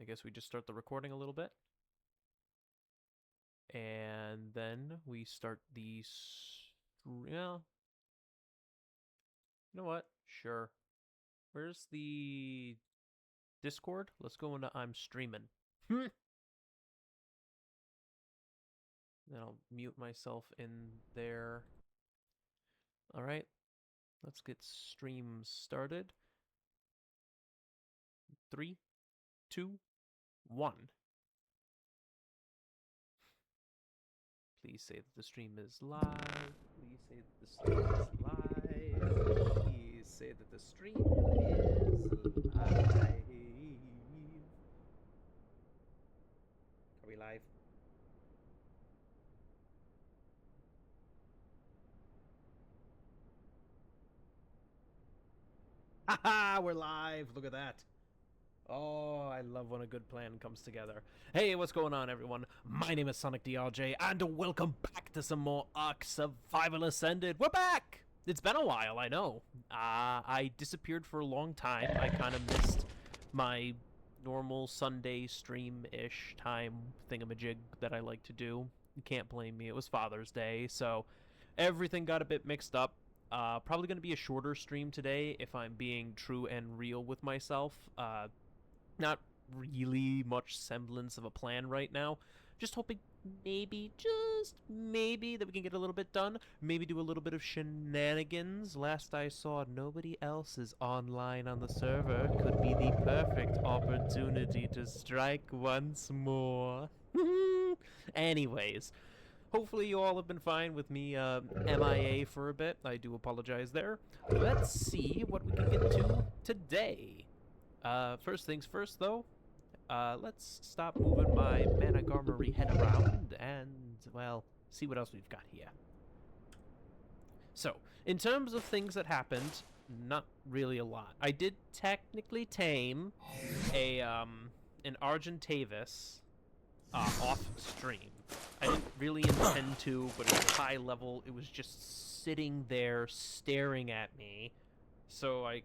I guess we just start the recording a little bit. And then we start the... Yeah. You know what? Sure. Where's the Discord? Let's go into I'm streaming. Then I'll mute myself in there. Alright. Let's get stream started. 3, 2, 1. Please say that the stream is live. Please say that the stream is live. Please say that the stream is live. Are we live? Haha, we're live. Look at that. Oh, I love when a good plan comes together. Hey, what's going on, everyone? My name is Sonic DRJ, and welcome back to some more ARK Survival Ascended. We're back! It's been a while, I know. I disappeared for a long time. I kind of missed my normal Sunday stream-ish time thingamajig that I like to do. You can't blame me. It was Father's Day, so everything got a bit mixed up. Probably going to be a shorter stream today if I'm being true and real with myself. Not really much semblance of a plan right now. Just hoping maybe, just maybe, that we can get a little bit done. Maybe do a little bit of shenanigans. Last I saw, nobody else is online on the server. Could be the perfect opportunity to strike once more. Anyways, hopefully you all have been fine with me MIA for a bit. I do apologize there. Let's see what we can get to today. First things first, though, let's stop moving my Managarmr head around and, well, see what else we've got here. So, in terms of things that happened, not really a lot. I did technically tame an Argentavis off stream. I didn't really intend to, but it was high level. It was just sitting there staring at me, so I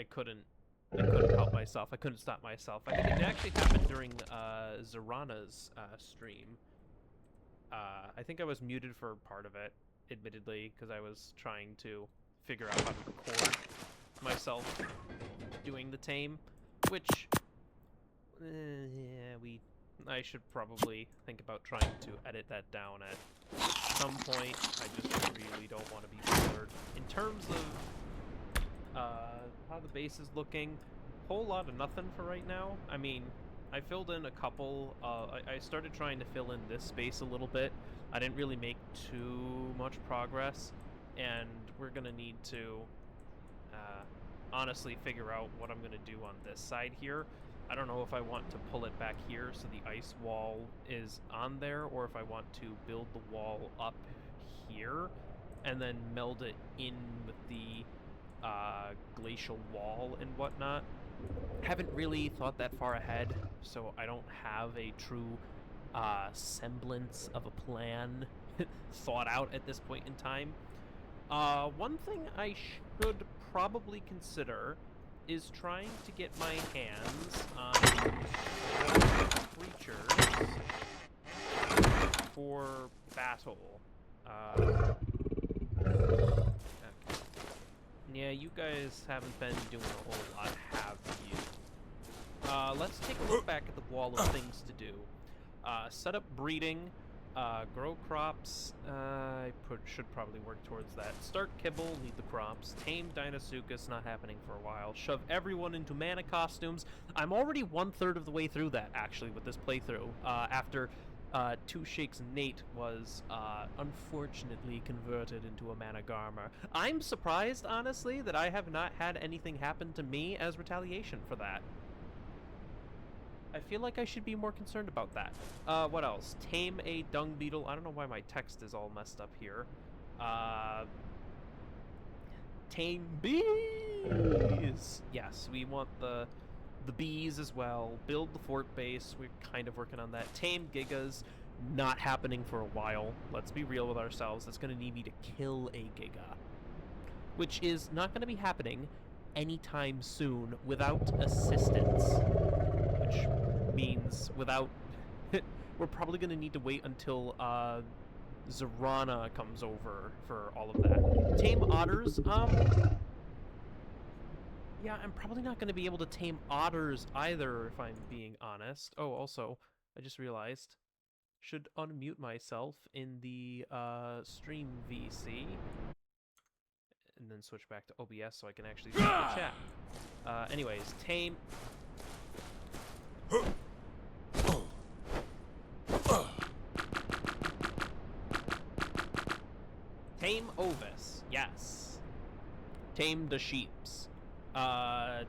couldn't help myself. I couldn't stop myself. I think it actually happened during Zorana's stream. I think I was muted for part of it, admittedly, because I was trying to figure out how to record myself doing the tame, which, yeah, I should probably think about trying to edit that down at some point. I just really don't want to be bothered. In terms of how the base is looking, whole lot of nothing for right now. I mean, I filled in a couple. I started trying to fill in this space a little bit. I didn't really make too much progress, and we're gonna need to honestly figure out what I'm gonna do on this side here. I don't know if I want to pull it back here so the ice wall is on there, or if I want to build the wall up here and then meld it in with the glacial wall and whatnot. Haven't really thought that far ahead, so I don't have a true semblance of a plan thought out at this point in time. One thing I should probably consider is trying to get my hands on creatures for battle. Okay. Yeah, you guys haven't been doing a whole lot, have you? Let's take a look back at the wall of things to do. Set up breeding, grow crops. I should probably work towards that. Start kibble, need the crops. Tame Deinosuchus, not happening for a while. Shove everyone into mana costumes. I'm already 1/3 of the way through that, actually, with this playthrough. After Two Shakes Nate was unfortunately converted into a Managarmr. I'm surprised, honestly, that I have not had anything happen to me as retaliation for that. I feel like I should be more concerned about that. What else? Tame a dung beetle. I don't know why my text is all messed up here. Tame bees! Yes, we want the bees as well. Build the fort base. We're kind of working on that. Tame gigas. Not happening for a while. Let's be real with ourselves. That's going to need me to kill a giga, which is not going to be happening anytime soon without assistance, which without... we're probably going to need to wait until Zarana comes over for all of that. Tame otters? Yeah, I'm probably not going to be able to tame otters either, if I'm being honest. Oh, also, I just realized, should unmute myself in the stream VC, and then switch back to OBS so I can actually see the chat. Anyways, tame... Tame Ovis, yes. Tame the sheeps. I'm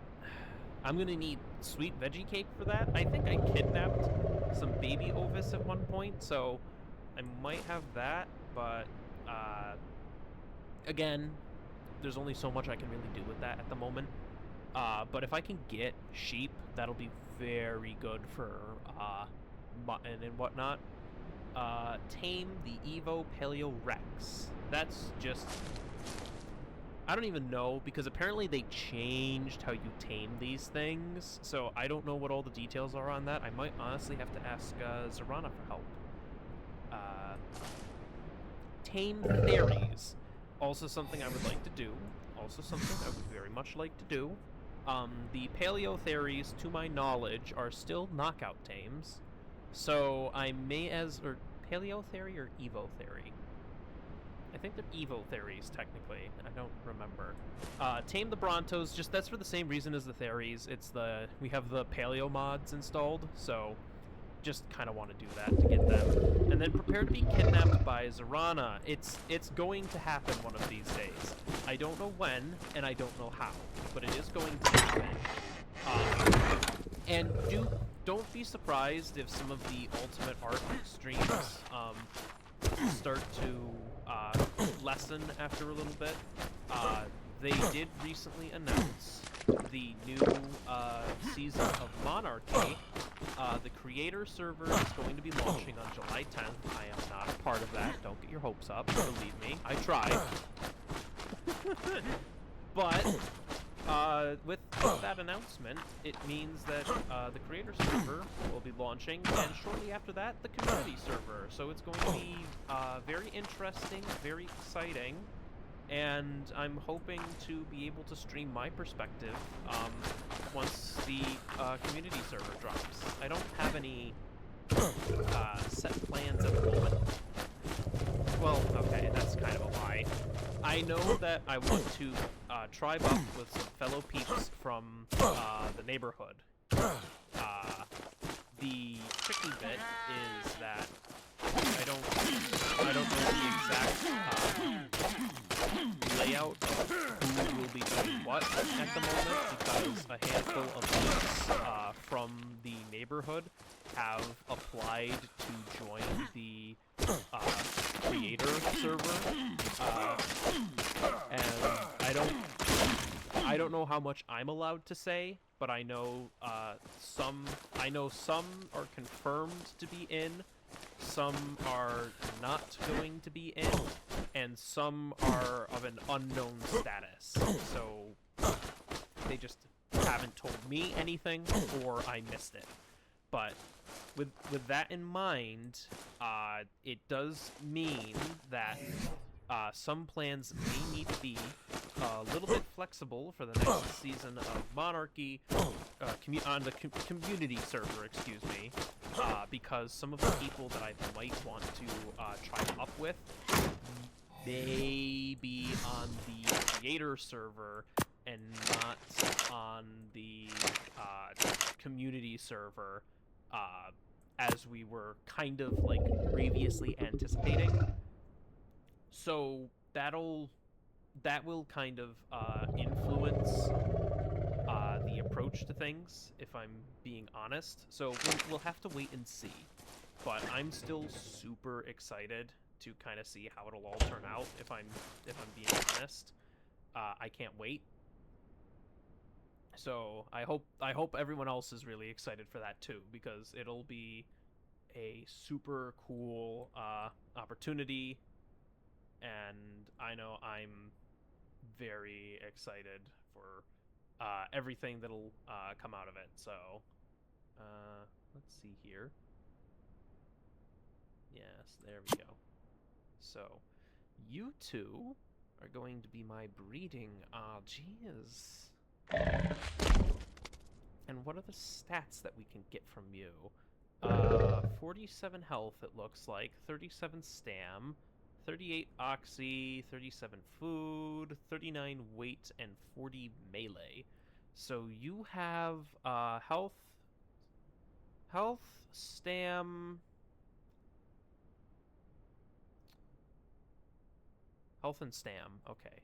gonna need sweet veggie cake for that. I think I kidnapped some baby Ovis at one point, so I might have that, but again, there's only so much I can really do with that at the moment. But if I can get sheep, that'll be very good for mutton and whatnot. Tame the Evo Paleo Rex. That's just... I don't even know, because apparently they changed how you tame these things, so I don't know what all the details are on that. I might honestly have to ask Zarana for help. Tame fairies. Also something I would like to do. Also something I would very much like to do. The Paleo Theories, to my knowledge, are still knockout tames. So I may or Paleo Theory or Evo Theory? I think they're Evo Theories, technically. I don't remember. Tame the Brontos, just that's for the same reason as the Theories. It's we have the Paleo mods installed, so just kind of want to do that to get them. And then prepare to be kidnapped by Zarana. It's going to happen one of these days. I don't know when, and I don't know how, but it is going to happen. And don't be surprised if some of the Ultimate ARK streams start to lessen after a little bit. They did recently announce the new season of Monarchy. The creator server is going to be launching on July 10th. I am not a part of that. Don't get your hopes up. Believe me, I tried. But with that announcement, it means that the creator server will be launching, and shortly after that, the community server. So it's going to be very interesting, very exciting, and I'm hoping to be able to stream my perspective once the community server drops. I don't have any set plans at the moment. Well, okay, that's kind of a lie. I know that I want to tribe up with some fellow peeps from the neighborhood. The tricky bit is that I don't know the exact layout of who will be doing what at the moment, because a handful of peeps from the neighborhood have applied to join the creator server, and I don't know how much I'm allowed to say, but I know some are confirmed to be in, some are not going to be in, and some are of an unknown status. So they just haven't told me anything, or I missed it. But with that in mind, it does mean that some plans may need to be a little bit flexible for the next season of Monarchy, on the community server, excuse me, because some of the people that I might want to try up with may be on the creator server and not on the community server, as we were kind of like previously anticipating. So that will kind of influence the approach to things, if I'm being honest. So we'll have to wait and see. But I'm still super excited to kind of see how it'll all turn out. If I'm being honest, I can't wait. So I hope everyone else is really excited for that too, because it'll be a super cool opportunity, and I know I'm very excited for everything that'll come out of it. So let's see here. Yes, there we go. So, you two are going to be my breeding Argies. And what are the stats that we can get from you? 47 health, it looks like, 37 stam, 38 oxy, 37 food, 39 weight, and 40 melee. So you have health, stam, health and stam. Okay.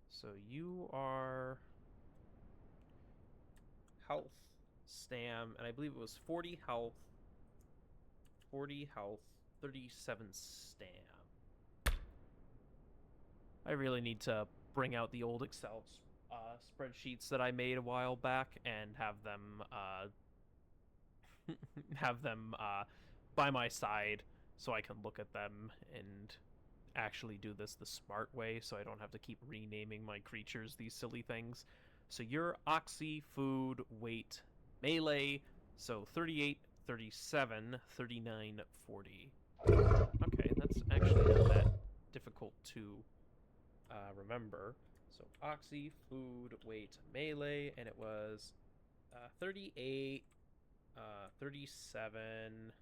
So you are health, stam, and I believe it was 40 health, 37 stam. I really need to bring out the old Excel spreadsheets that I made a while back and have them by my side so I can look at them and actually do this the smart way, so I don't have to keep renaming my creatures these silly things. So you're oxy, food, weight, melee, so 38, 37, 39, 40. Okay, that's actually not that difficult to remember. So oxy, food, weight, melee, and it was 38, 37,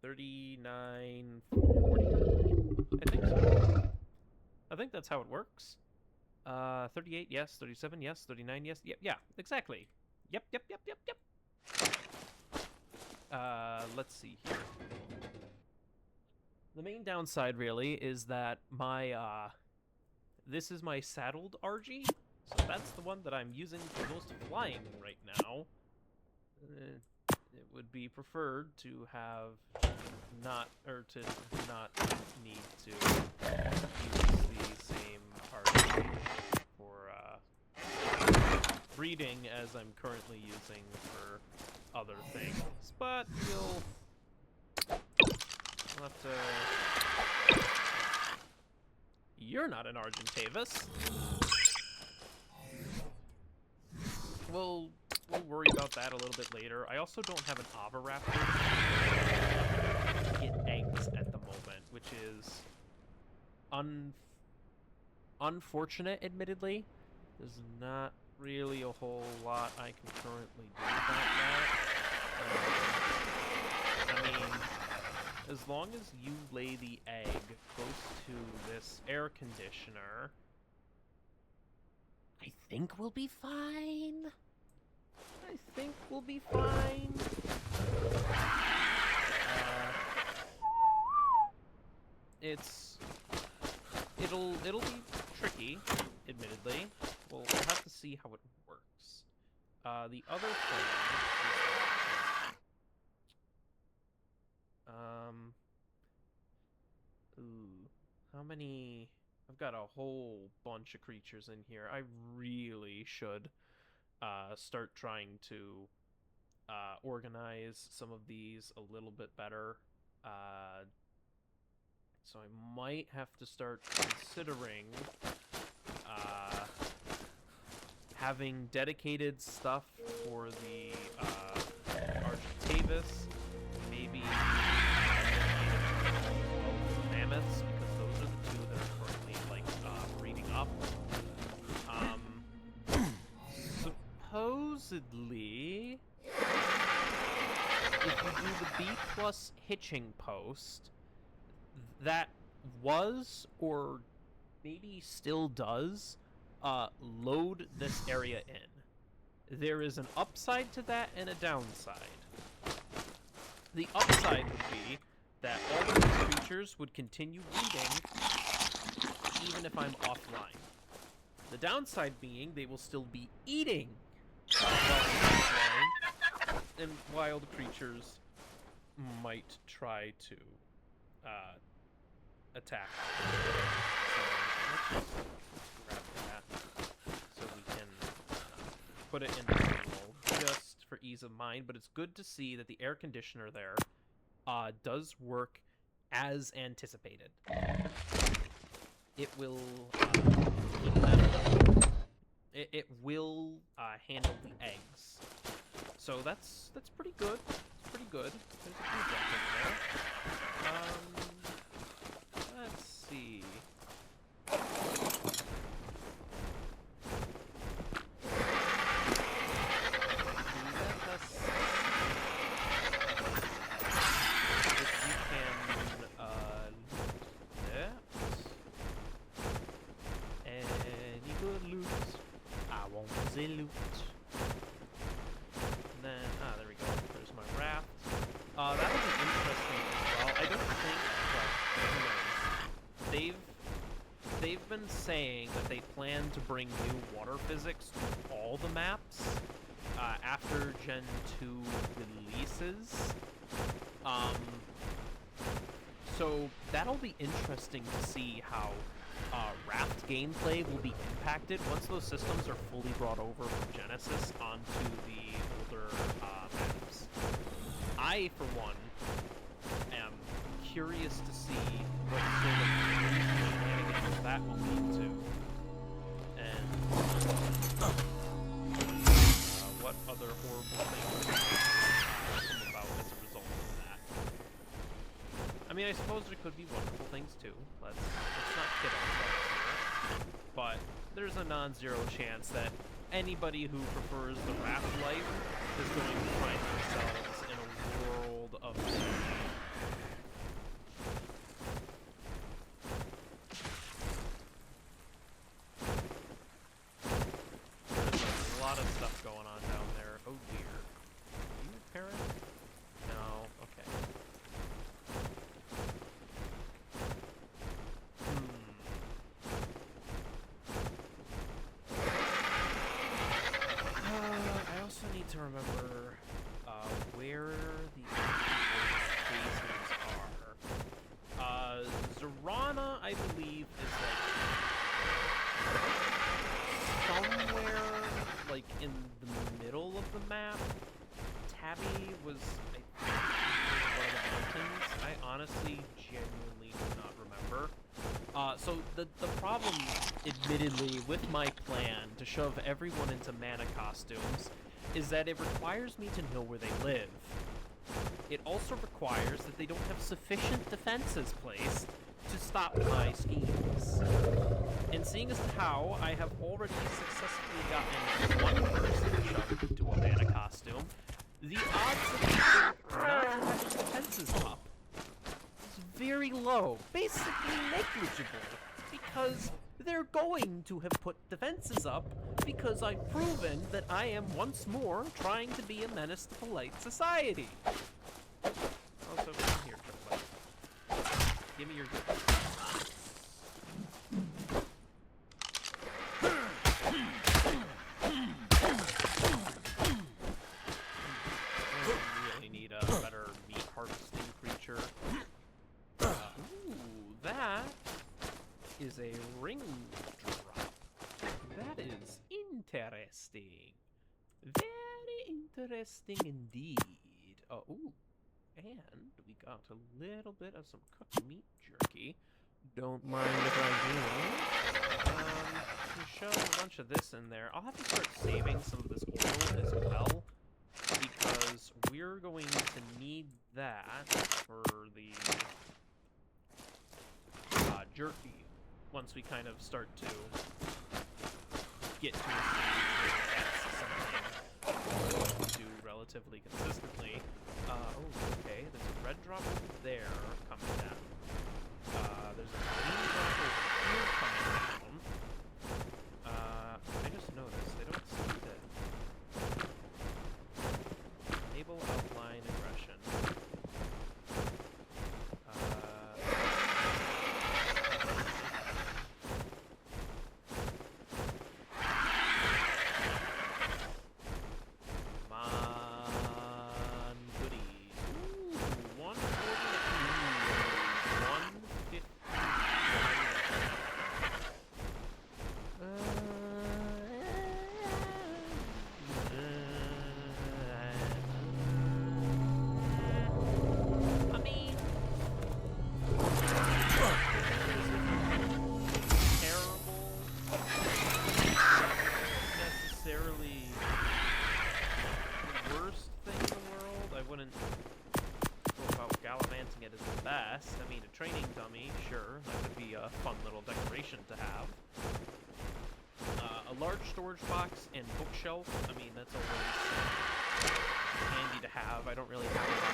39, 40. I think so. I think that's how it works. 38, yes. 37, yes. 39, yes. Yep, yeah, exactly. Yep. Let's see here. The main downside, really, is that my, this is my saddled RG, so that's the one that I'm using for most flying right now. It would be preferred to have not need to use the same RG for breeding as I'm currently using for other things, but we'll have to... You're not an Argentavis. We'll worry about that a little bit later. I also don't have an Avaraptor to get eggs at the moment, which is unfortunate, admittedly. There's not really a whole lot I can currently do about that. I mean, as long as you lay the egg close to this air conditioner, I think we'll be fine. It'll be tricky, admittedly. We'll have to see how it works. The other thing is how many... I've got a whole bunch of creatures in here. I really should start trying to organize some of these a little bit better. So I might have to start considering having dedicated stuff for the Argentavis, maybe mammoths, because those are the two that are currently breeding up. Supposedly, if you do the B plus hitching post, that was, or maybe still does, load this area in. There is an upside to that and a downside. The upside would be that all of these creatures would continue breeding even if I'm offline. The downside being they will still be eating while I'm offline, and wild creatures might try to attack. So let's just grab that so we can put it in the manual just for ease of mind. But it's good to see that the air conditioner there does work as anticipated. It will keep them it will handle the eggs. So that's pretty good. It's pretty good. There's a few jumps over there. Let's see. Loot. And then, there we go. There's my raft. That'll be interesting as well. I don't think, well, who knows? They've been saying that they plan to bring new water physics to all the maps after Gen 2 releases. So that'll be interesting to see how raft gameplay will be impacted once those systems are fully brought over from Genesis onto the older maps. I, for one, am curious to see what sort of shenanigans that will lead to, and what other horrible things come about as a result of that. I mean, I suppose there could be wonderful things too. Let's not kid ourselves here. But there's a non-zero chance that anybody who prefers the raft life is going to find themselves in a world of misery. There's a lot of stuff going on down there. Oh dear. Are you a parent? No. Okay. I also need to remember where the bases are. Zorana, I believe, is like somewhere like in the middle of the map. Tabby was, I think, one of the mountains. I honestly, genuinely do not remember. So the problem, admittedly, with my plan to shove everyone into mana costumes is that it requires me to know where they live. It also requires that they don't have sufficient defenses placed to stop my schemes. And seeing as to how I have already successfully gotten one person shoved into a mana costume, the odds of people not having defenses up is very low, basically negligible, because they're going to have put defenses up because I've proven that I am once more trying to be a menace to polite society. Also, come here, Triple. Give me your goods. Really need a better meat harvesting creature. Ooh, that is a ring drop. That is interesting. Very interesting indeed. Ooh. And we got a little bit of some cooked meat jerky. Don't mind if I do. To shove a bunch of this in there. I'll have to start saving some of this oil as well, because we're going to need that for the jerky once we kind of start to get to a stage where that's something we do relatively consistently. Okay, there's a red drop over there coming down. There's a green drop over here coming down. I just noticed, I don't see that. Enable outline aggression. training dummy, sure. That could be a fun little decoration to have. A large storage box and bookshelf. I mean, that's always handy to have. I don't really have a lot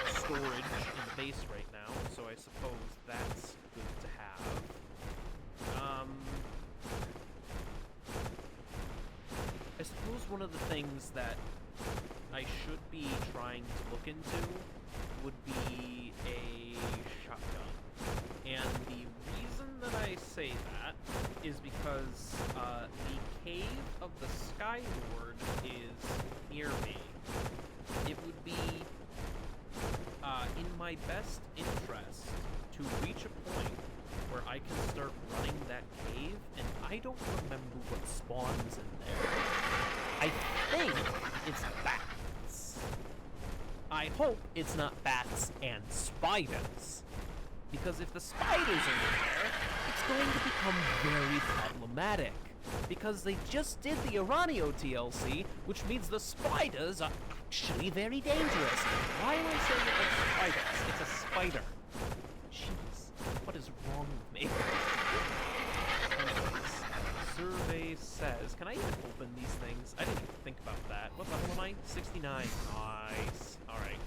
of storage in the base right now, so I suppose that's good to have. I suppose one of the things that I should be trying to look into would be a shotgun. And the reason that I say that is because the cave of the Sky Lord is near me. It would be in my best interest to reach a point where I can start running that cave, and I don't remember what spawns in there. I think it's bats. I hope it's not bats and spiders. Because if the spiders are in there, it's going to become very problematic. Because they just did the Uranio TLC, which means the spiders are actually very dangerous. Why am I saying it like spiders? It's a spider. Jeez, what is wrong with me? Survey says, can I even open these things? I didn't even think about that. What level am I? 69. Nice. Alright.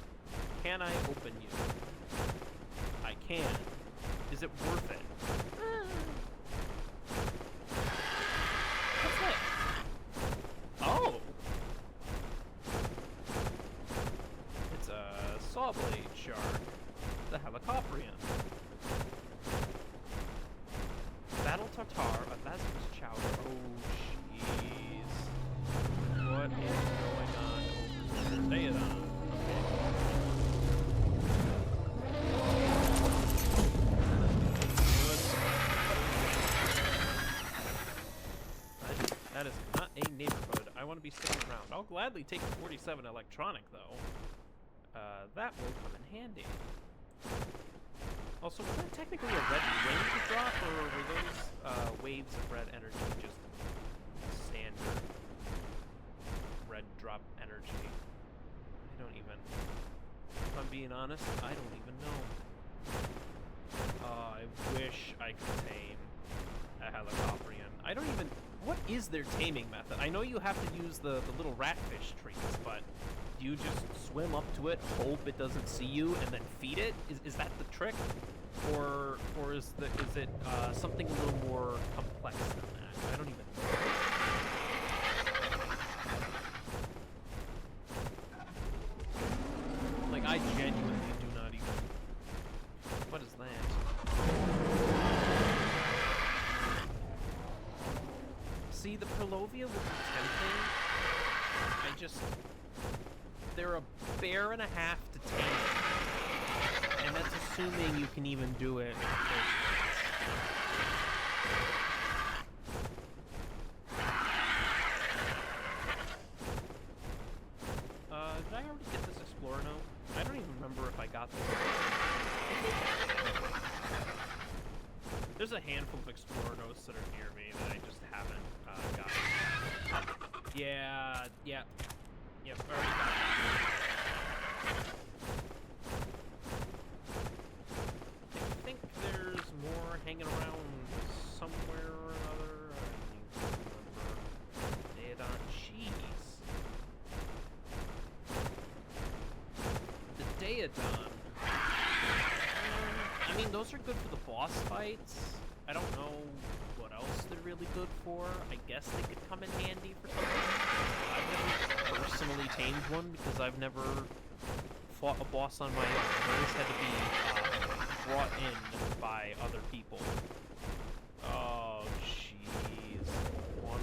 Can I open you? I can. Is it worth it? What's that? Oh! It's a saw blade shark. The Helicopterian. Battle Tartar, a Lazarus Chowder. Oh, jeez. What is going on over here? Daedon. Okay. That is not a neighborhood I want to be sticking around. I'll gladly take the 47 electronic, though. That will come in handy. Also, was that technically a red wave to drop, or were those waves of red energy just standard red drop energy? I don't even... If I'm being honest, I don't even know. I wish I could tame a Helicopterian. I don't even... What is their taming method? I know you have to use the little ratfish trees, but do you just swim up to it, hope it doesn't see you, and then feed it? Is that the trick? Or is it something a little more complex than that? I don't even know. Like, I genuinely do not even... What is that? See, the Perlovia would be tempting. I just... They're a bear and a half to tame. And that's assuming you can even do it in the first place. Did I already get this Explorer note? I don't even remember if I got this. There's a handful of Explorer notes that are near me that I just haven't gotten. Yeah, yeah. Yep, already got it. I think there's more hanging around somewhere or another. I don't even remember. Daedon cheese. The Daedon. I mean, those are good for the boss fights. I don't know what else they're really good for. I guess they could come in handy for something. I've never personally tamed one because I've never fought a boss on my own. I've always had to be brought in by other people. Oh, jeez. 1,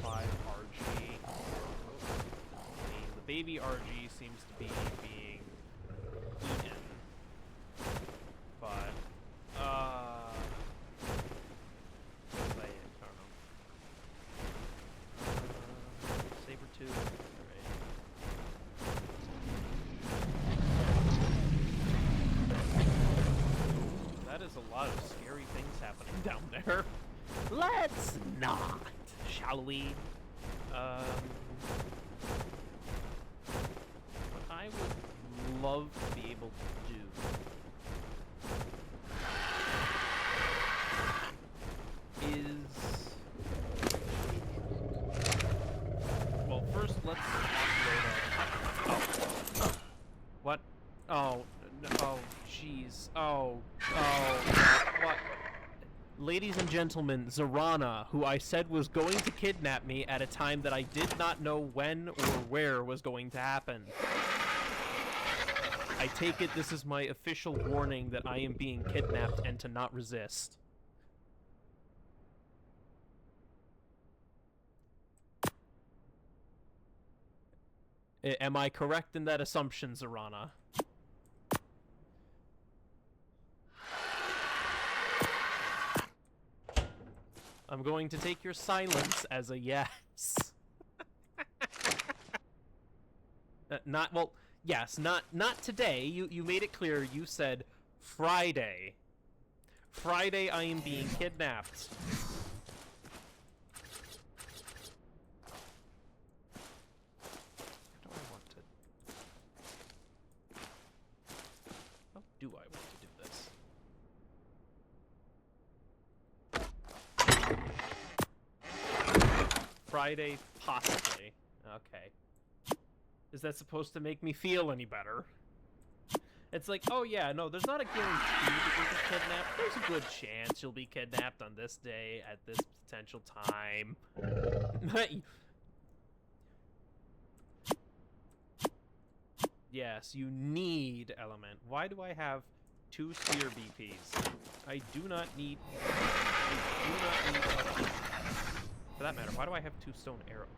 4, 5 RG. I mean, the baby RG seems to be being eaten. But, Sabertooth. Alright. That is a lot of scary things happening down there. Let's not, shall we? What I would love to be able to do let's offload it. What? Oh, oh, jeez. Oh, what? Ladies and gentlemen, Zarana, who I said was going to kidnap me at a time that I did not know when or where was going to happen. I take it this is my official warning that I am being kidnapped and to not resist. Am I correct in that assumption, Zarana? I'm going to take your silence as a yes. Yes, not today. You made it clear. You said Friday. Friday I am being kidnapped. How do I want to do this? Friday, possibly. Okay. Is that supposed to make me feel any better? It's like, oh yeah, no, there's not a guarantee that you'll be kidnapped. There's a good chance you'll be kidnapped on this day at this potential time. Yes, you need element. Why do I have 2 spear BPs? I do not need... For that matter, why do I have 2 stone arrows?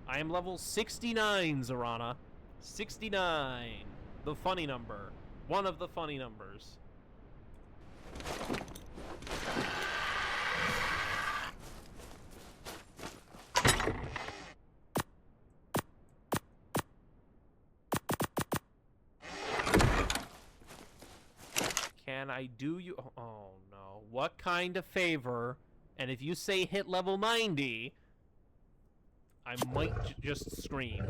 I am level 69, Zarana. 69. The funny number. One of the funny numbers. Can I do you... Oh, no. What kind of favor? And if you say hit level 90... I might just scream.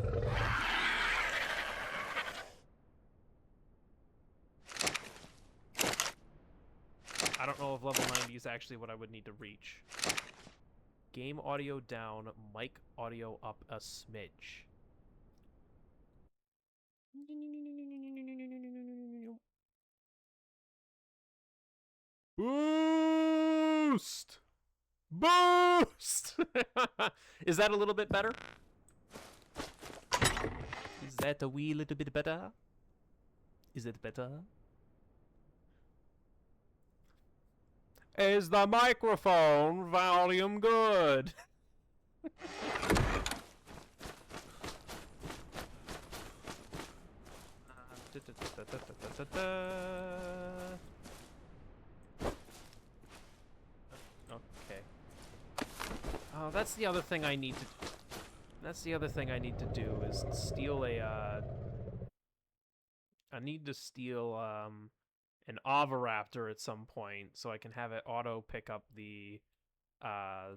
I don't know if level 90 is actually what I would need to reach. Game audio down, mic audio up a smidge. Boost! Boost! Is that a little bit better? Is that a wee little bit better? Is it better? Is the microphone volume good? Okay. Oh, that's the other thing I need to... That's the other thing I need to do, is steal a, I need to steal, an Oviraptor at some point, so I can have it auto pick up the, I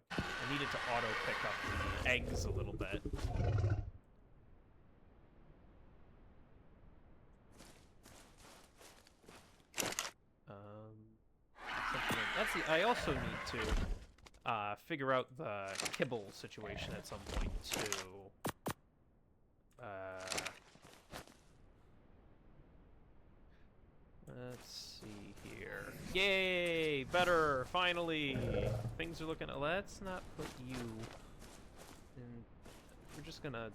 need it to auto pick up the eggs a little bit. That's the... I also need to... figure out the kibble situation at some point, too. Let's see here. Yay! Better! Finally! Things are looking... Let's not put you in... We're just gonna...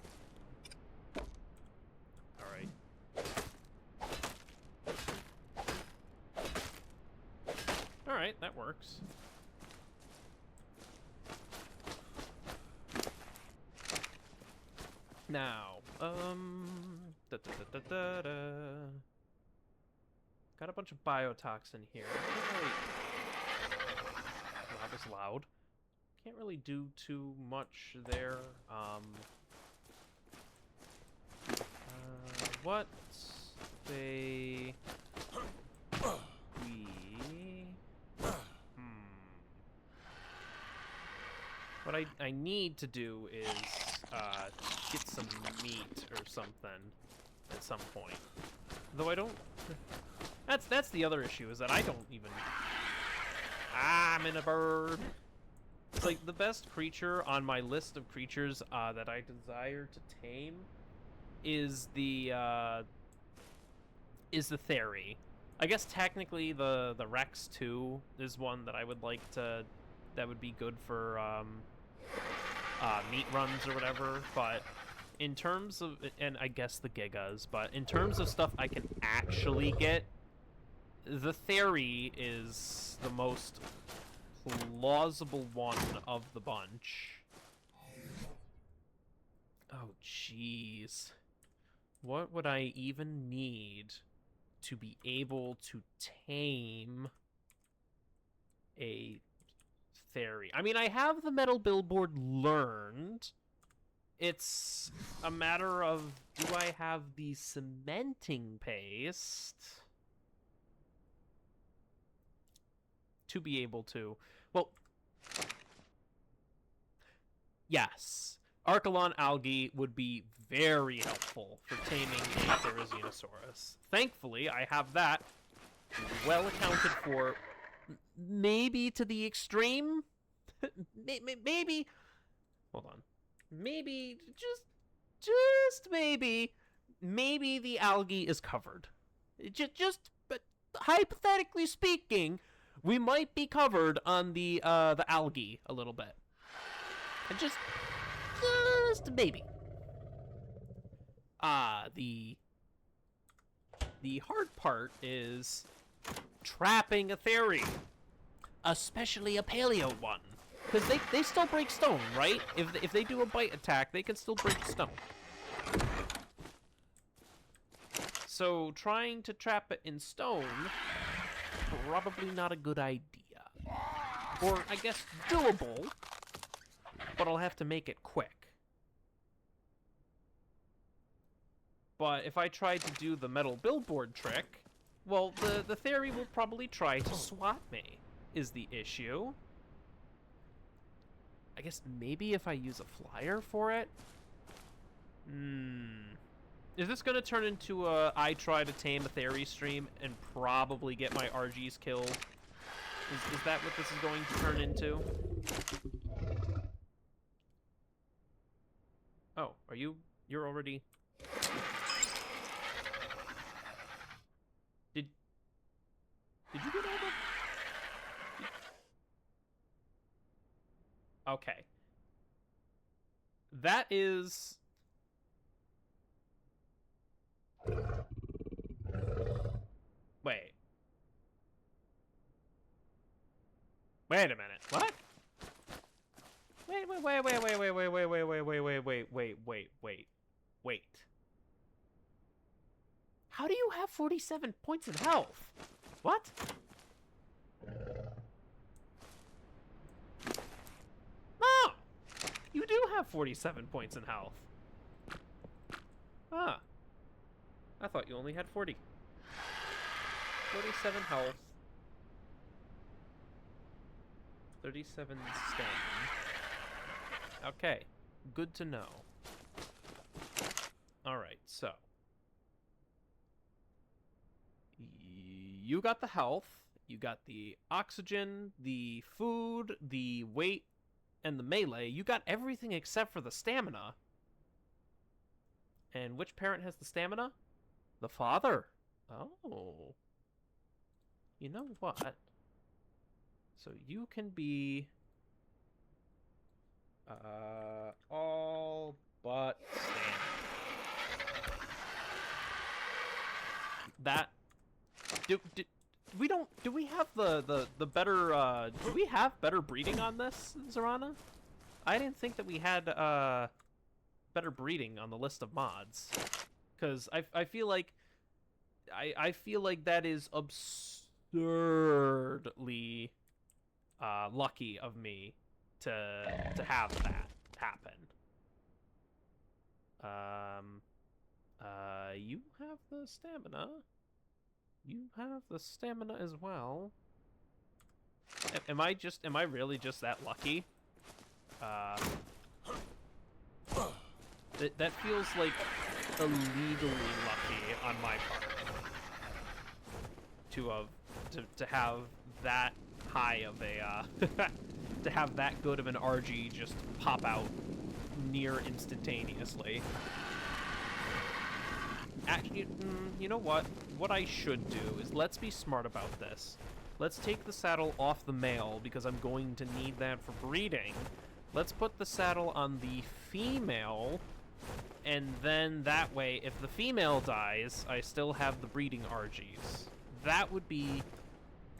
Alright. Alright, that works. Now, got a bunch of biotoxin here. That was loud. Can't really do too much there. What say we... What I need to do is get some meat or something at some point. Though I don't... That's the other issue, is that I don't even... Ah, I'm in a bird. like the best creature on my list of creatures that I desire to tame is the Theory. I guess technically the Rex 2 is one that I would like to, that would be good for meat runs or whatever, but in terms of, and I guess the Gigas, but in terms of stuff I can actually get, the Theory is the most plausible one of the bunch. Oh, jeez. What would I even need to be able to tame a Theory? I mean, I have the metal billboard learned. It's a matter of, do I have the cementing paste to be able to? Well, yes. Archelon algae would be very helpful for taming a Therizinosaurus. Thankfully, I have that well accounted for. Maybe to the extreme? Maybe... Hold on. Maybe, just maybe the algae is covered. But hypothetically speaking, we might be covered on the algae a little bit. And just maybe. The hard part is trapping a Theory, especially a paleo one, because they still break stone, right? If they do a bite attack, they can still break stone. So trying to trap it in stone, probably not a good idea. Or I guess doable, but I'll have to make it quick. But if I try to do the metal billboard trick, well, the Theory will probably try to swat me, is the issue. I guess maybe if I use a flyer for it? Is this going to turn into a I try to tame a Theory stream and probably get my RGs killed? Is that what this is going to turn into? Oh, you're already... Did you get all the... Okay. That is... Wait. Wait a minute. What? Wait. How do you have 47 points in health? What? Oh! You do have 47 points in health. Ah. I thought you only had 40. 47 health. 37 stamina. Okay. Good to know. Alright, so. You got the health, you got the oxygen, the food, the weight, and the melee. You got everything except for the stamina. And which parent has the stamina? The father. Oh. You know what? So you can be... all but stamina. That... Do we have the better, do we have better breeding on this, Zorana? I didn't think that we had, better breeding on the list of mods. Because I feel like, I feel like that is absurdly, lucky of me to have that happen. You have the stamina. You have the stamina as well. Am I really just that lucky? That feels like illegally lucky on my part. To have that high of a to have that good of an RG just pop out near instantaneously. Actually, you know what? What I should do is, let's be smart about this. Let's take the saddle off the male, because I'm going to need that for breeding. Let's put the saddle on the female, and then that way, if the female dies, I still have the breeding RGs. That would be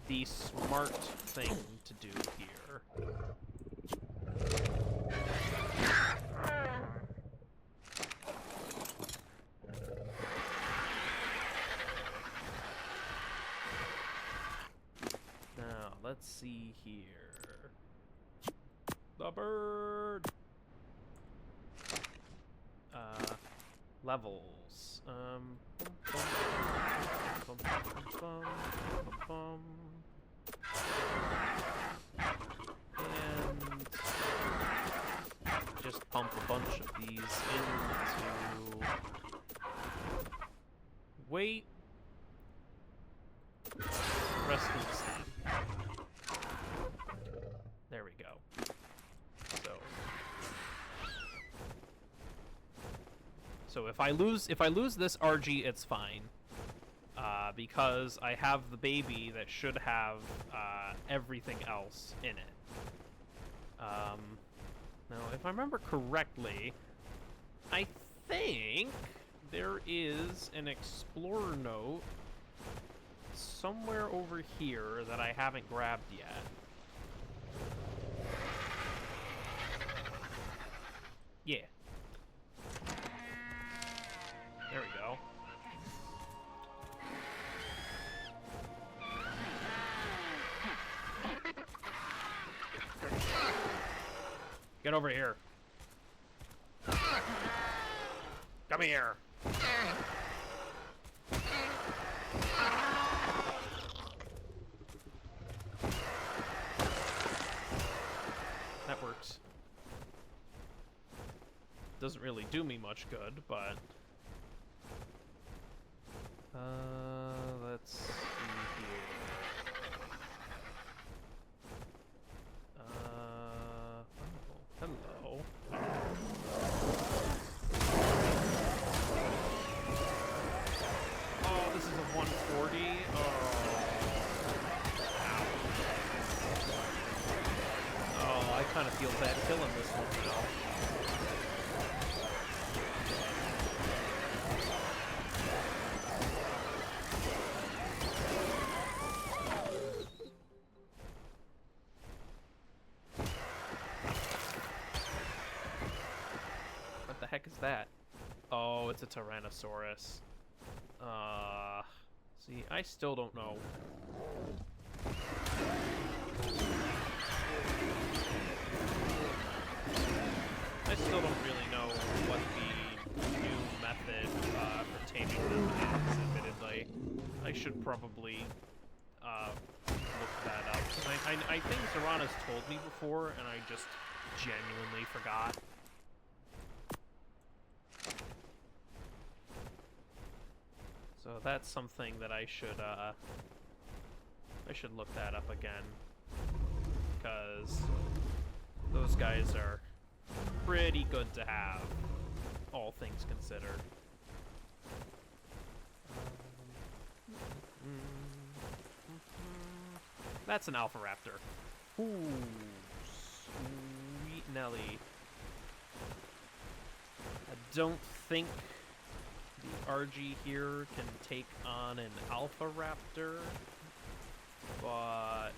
the smart thing to do here. Now, let's see here. The bird! Levels. And just pump a bunch of these into... Wait. Rest in the snap. There we go. So if I lose this RG, it's fine, because I have the baby that should have everything else in it. Now, if I remember correctly, I think there is an explorer note somewhere over here that I haven't grabbed yet. Yeah. There we go. Get over here. Come here. That works. Doesn't really do me much good, but... let's see here. Oh, hello. Oh, this is a 140? Oh. Ow. Oh, I kind of feel bad killing this one now. Heck is that? Oh, it's a Tyrannosaurus. See, I still don't know. I still don't really know what the new method for taming them is, admittedly. I should probably look that up. I think Zerana's told me before, and I just genuinely forgot. So that's something that I should look that up again, because those guys are pretty good to have, all things considered. That's an Alpha Raptor. Ooh, sweet Nelly. I don't think the RG here can take on an Alpha Raptor, but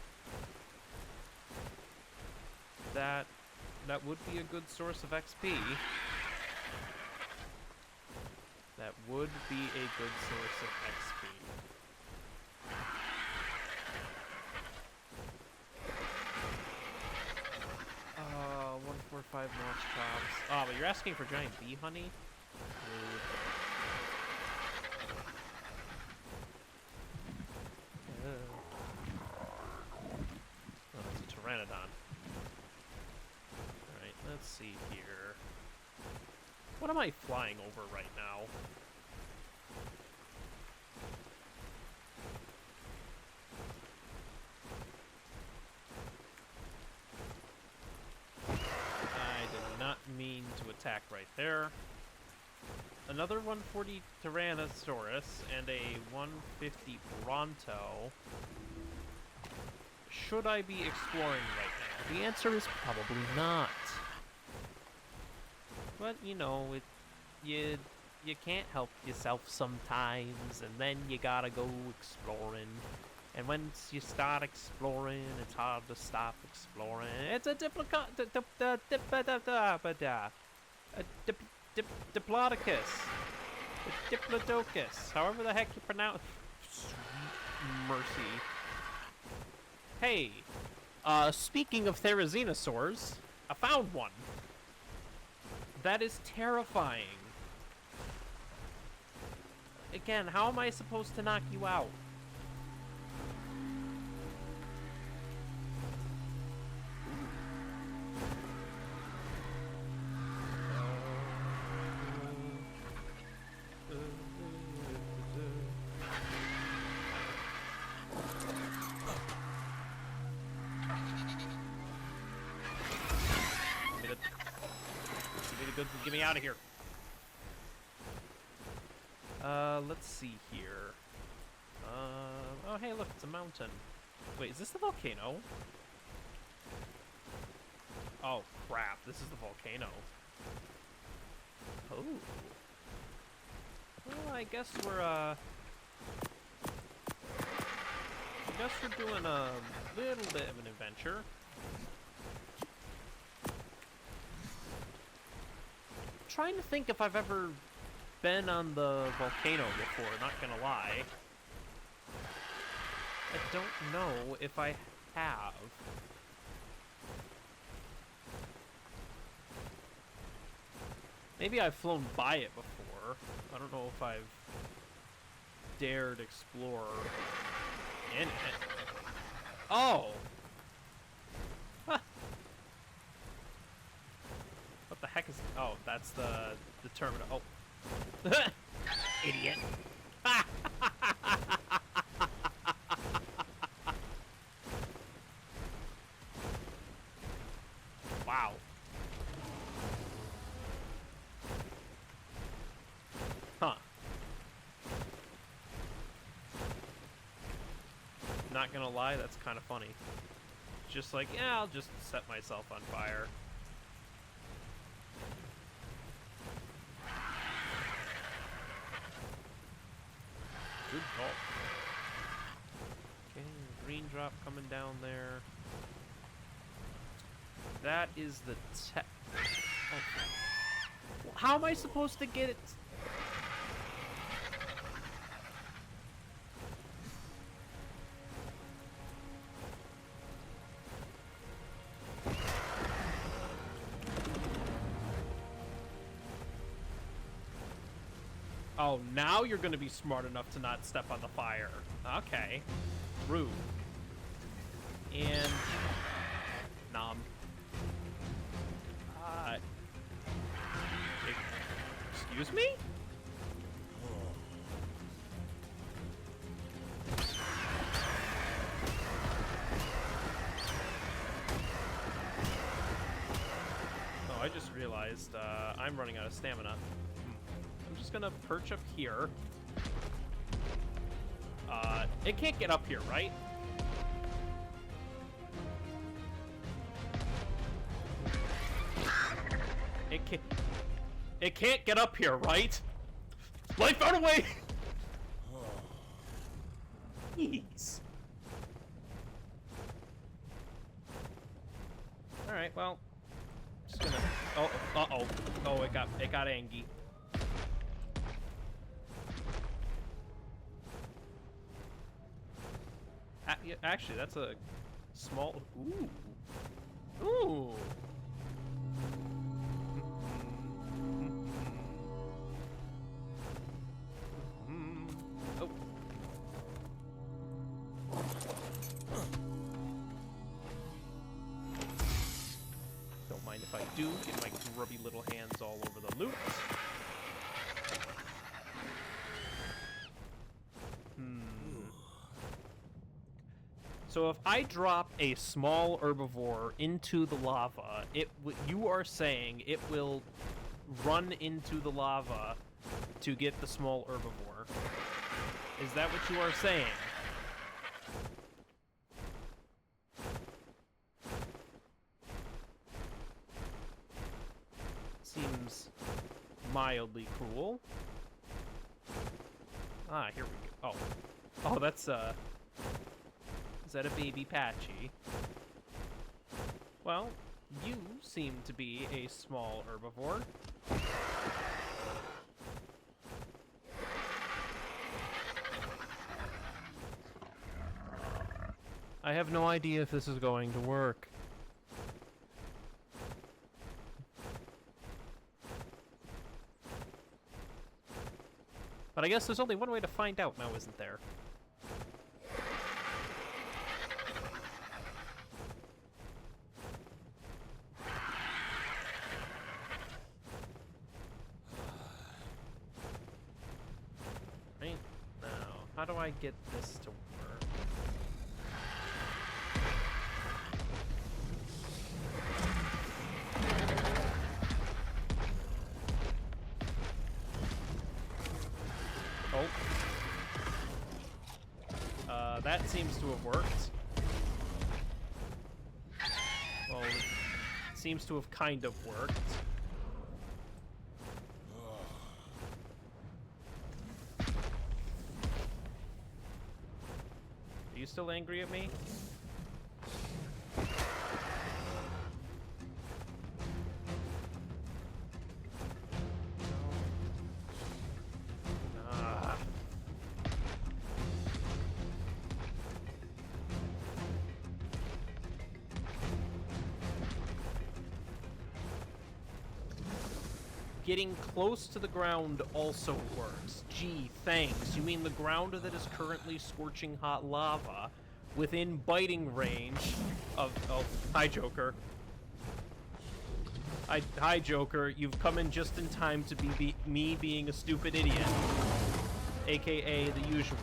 that would be a good source of XP. That would be a good source of XP. 145 notch chops. Oh, but you're asking for giant bee honey? Rude. Oh, it's a Pteranodon. Alright, let's see here. What am I flying over right now? attack right there. Another 140 Tyrannosaurus and a 150 Bronto. Should I be exploring right now? The answer is probably not. But, you know, you can't help yourself sometimes, and then you gotta go exploring. And once you start exploring, it's hard to stop exploring. It's a Diplodocus. A Diplodocus. However the heck you pronounce. Mercy. Hey, speaking of Therizinosaurs, I found one. That is terrifying. Again, how am I supposed to knock you out? Get me out of here. Let's see here. Oh, hey, look, it's a mountain. Wait, is this the volcano? Oh, crap, this is the volcano. Oh. Well, I guess we're doing a little bit of an adventure. Trying to think if I've ever been on the volcano before, not gonna lie. I don't know if I have. Maybe I've flown by it before. I don't know if I've dared explore in it. Oh! Huh. What the heck is... Oh, that's the terminal. Oh. Idiot. Wow. Huh. Not gonna lie, that's kind of funny. Just like, yeah, I'll just set myself on fire. Good call. Okay, green drop coming down there. That is the oh. How am I supposed to get it? Oh, now you're going to be smart enough to not step on the fire. Okay. Rude. And... Nom. Excuse me? Oh, I just realized I'm running out of stamina. I'm just gonna perch up here. It can't get up here, right? It can't get up here, right? Life out away! Jeez. Alright, well. Just gonna... Oh, uh-oh. Oh, it got angry. Actually, that's a small... Ooh. Ooh. Oh. Don't mind if I do. Get my grubby little hands all over the loot. So if I drop a small herbivore into the lava, you are saying it will run into the lava to get the small herbivore. Is that what you are saying? Seems mildly cruel. Ah, here we go. Oh. Oh, that's, is that a baby Patchy? Well, you seem to be a small herbivore. I have no idea if this is going to work. But I guess there's only one way to find out now, isn't there? Right now, how do I get this to work? That seems to have worked. Well, it seems to have kind of worked. Are you still angry at me? Getting close to the ground also works. Gee, thanks. You mean the ground that is currently scorching hot lava within biting range of... Oh, hi, Joker. Hi, Joker. You've come in just in time to be me being a stupid idiot. AKA the usual.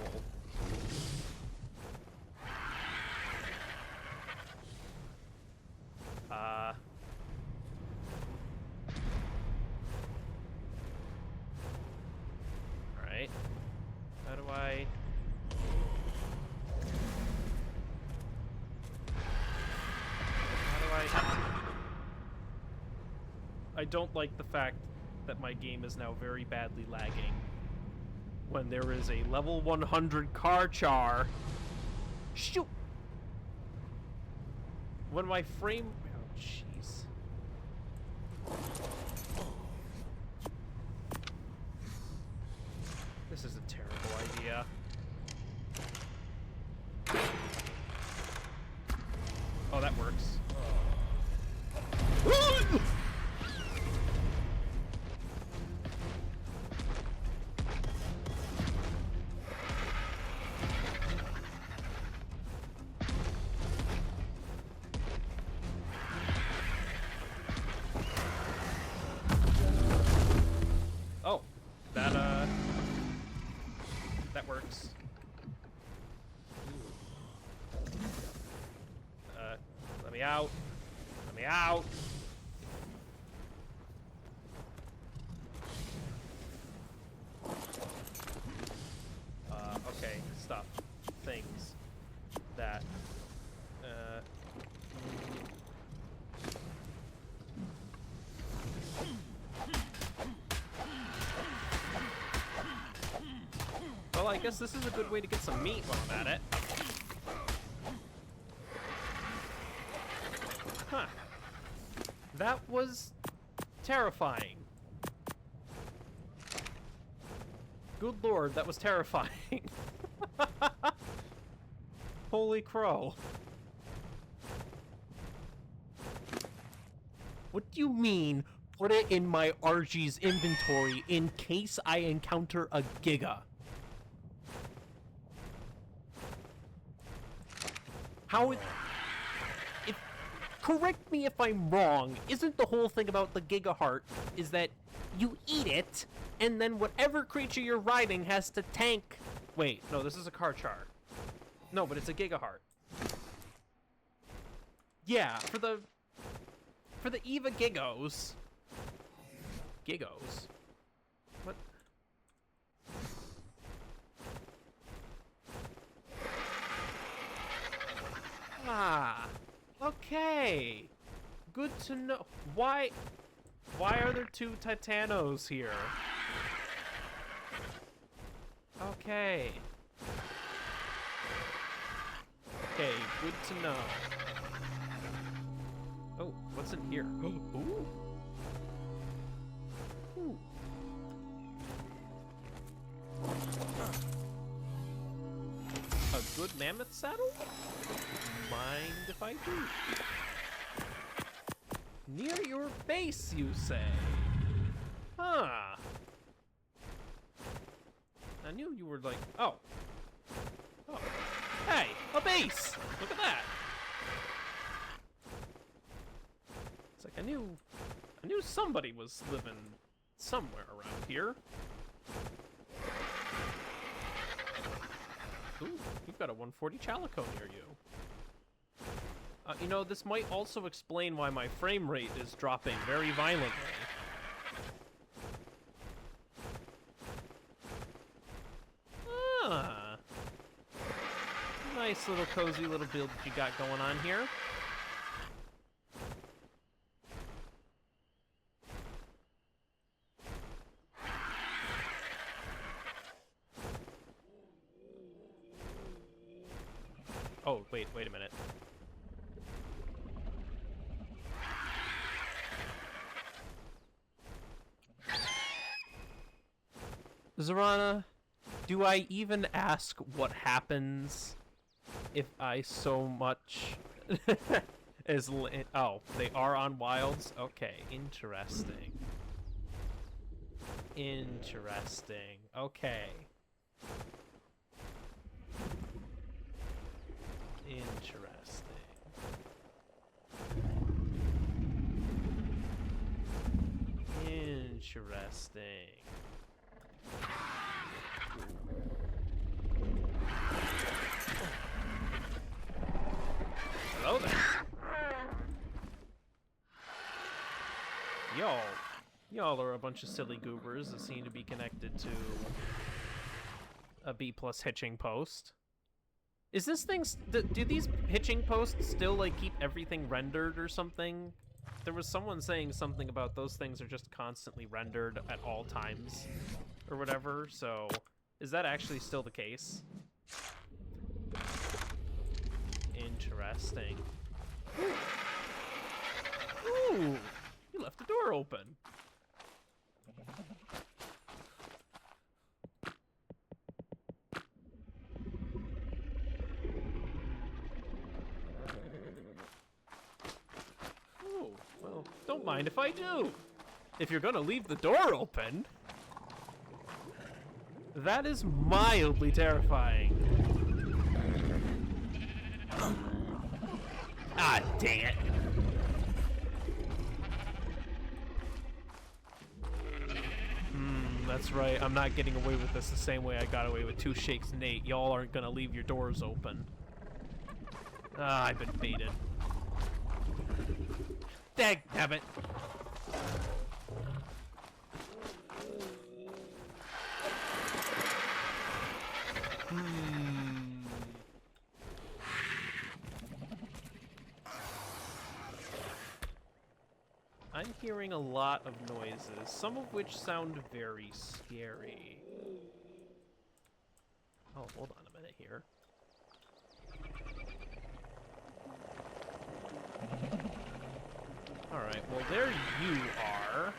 I don't like the fact that my game is now very badly lagging when there is a level 100 CARCHAR. Shoot! When my frame... Oh, jeez. This is a terrible idea. Oh, that works. Oh, that works. Let me out. Let me out. Okay, stuff. Things that, Well, I guess this is a good way to get some meat while I'm at it. Huh. That was terrifying. Good lord, that was terrifying. Holy crow. What do you mean, put it in my RG's inventory in case I encounter a Giga? How it... Correct me if I'm wrong, isn't the whole thing about the Giga Heart is that you eat it, and then whatever creature you're riding has to tank... Wait, no, this is a CARCHAR. No, but it's a Giga Heart. Yeah, for the EVA Gigos, Giggos. What? Ah, okay. Good to know. Why are there two Titanos here? Okay. Okay, good to know. Oh, what's in here? Ooh. Ooh. A good mammoth saddle? Mind if I do? Near your base, you say? Huh. I knew you were like, oh. Oh. Hey, a base! Look at that! It's like I knew somebody was living somewhere around here. Ooh, you've got a 140 Chalico near you. You know, this might also explain why my frame rate is dropping very violently. Ah. Nice little cozy little build that you got going on here. Oh, wait a minute. Zorana, do I even ask what happens if I so much as oh, they are on wilds? Okay, interesting. Interesting. Okay. Interesting. Interesting. Hello there. Y'all are a bunch of silly goobers that seem to be connected to a B+ hitching post. Is this thing, do these hitching posts still, like, keep everything rendered or something? There was someone saying something about those things are just constantly rendered at all times, or whatever, so is that actually still the case? Interesting. Ooh, you left the door open. Oh, well, don't mind if I do. If you're gonna leave the door open. That is mildly terrifying. Ah, dang it. That's right. I'm not getting away with this the same way I got away with 2 Shakes Nate. Y'all aren't gonna leave your doors open. Ah, I've been baited. Dagnabbit. I'm hearing a lot of noises, some of which sound very scary. Oh, hold on a minute here. Alright, well there you are.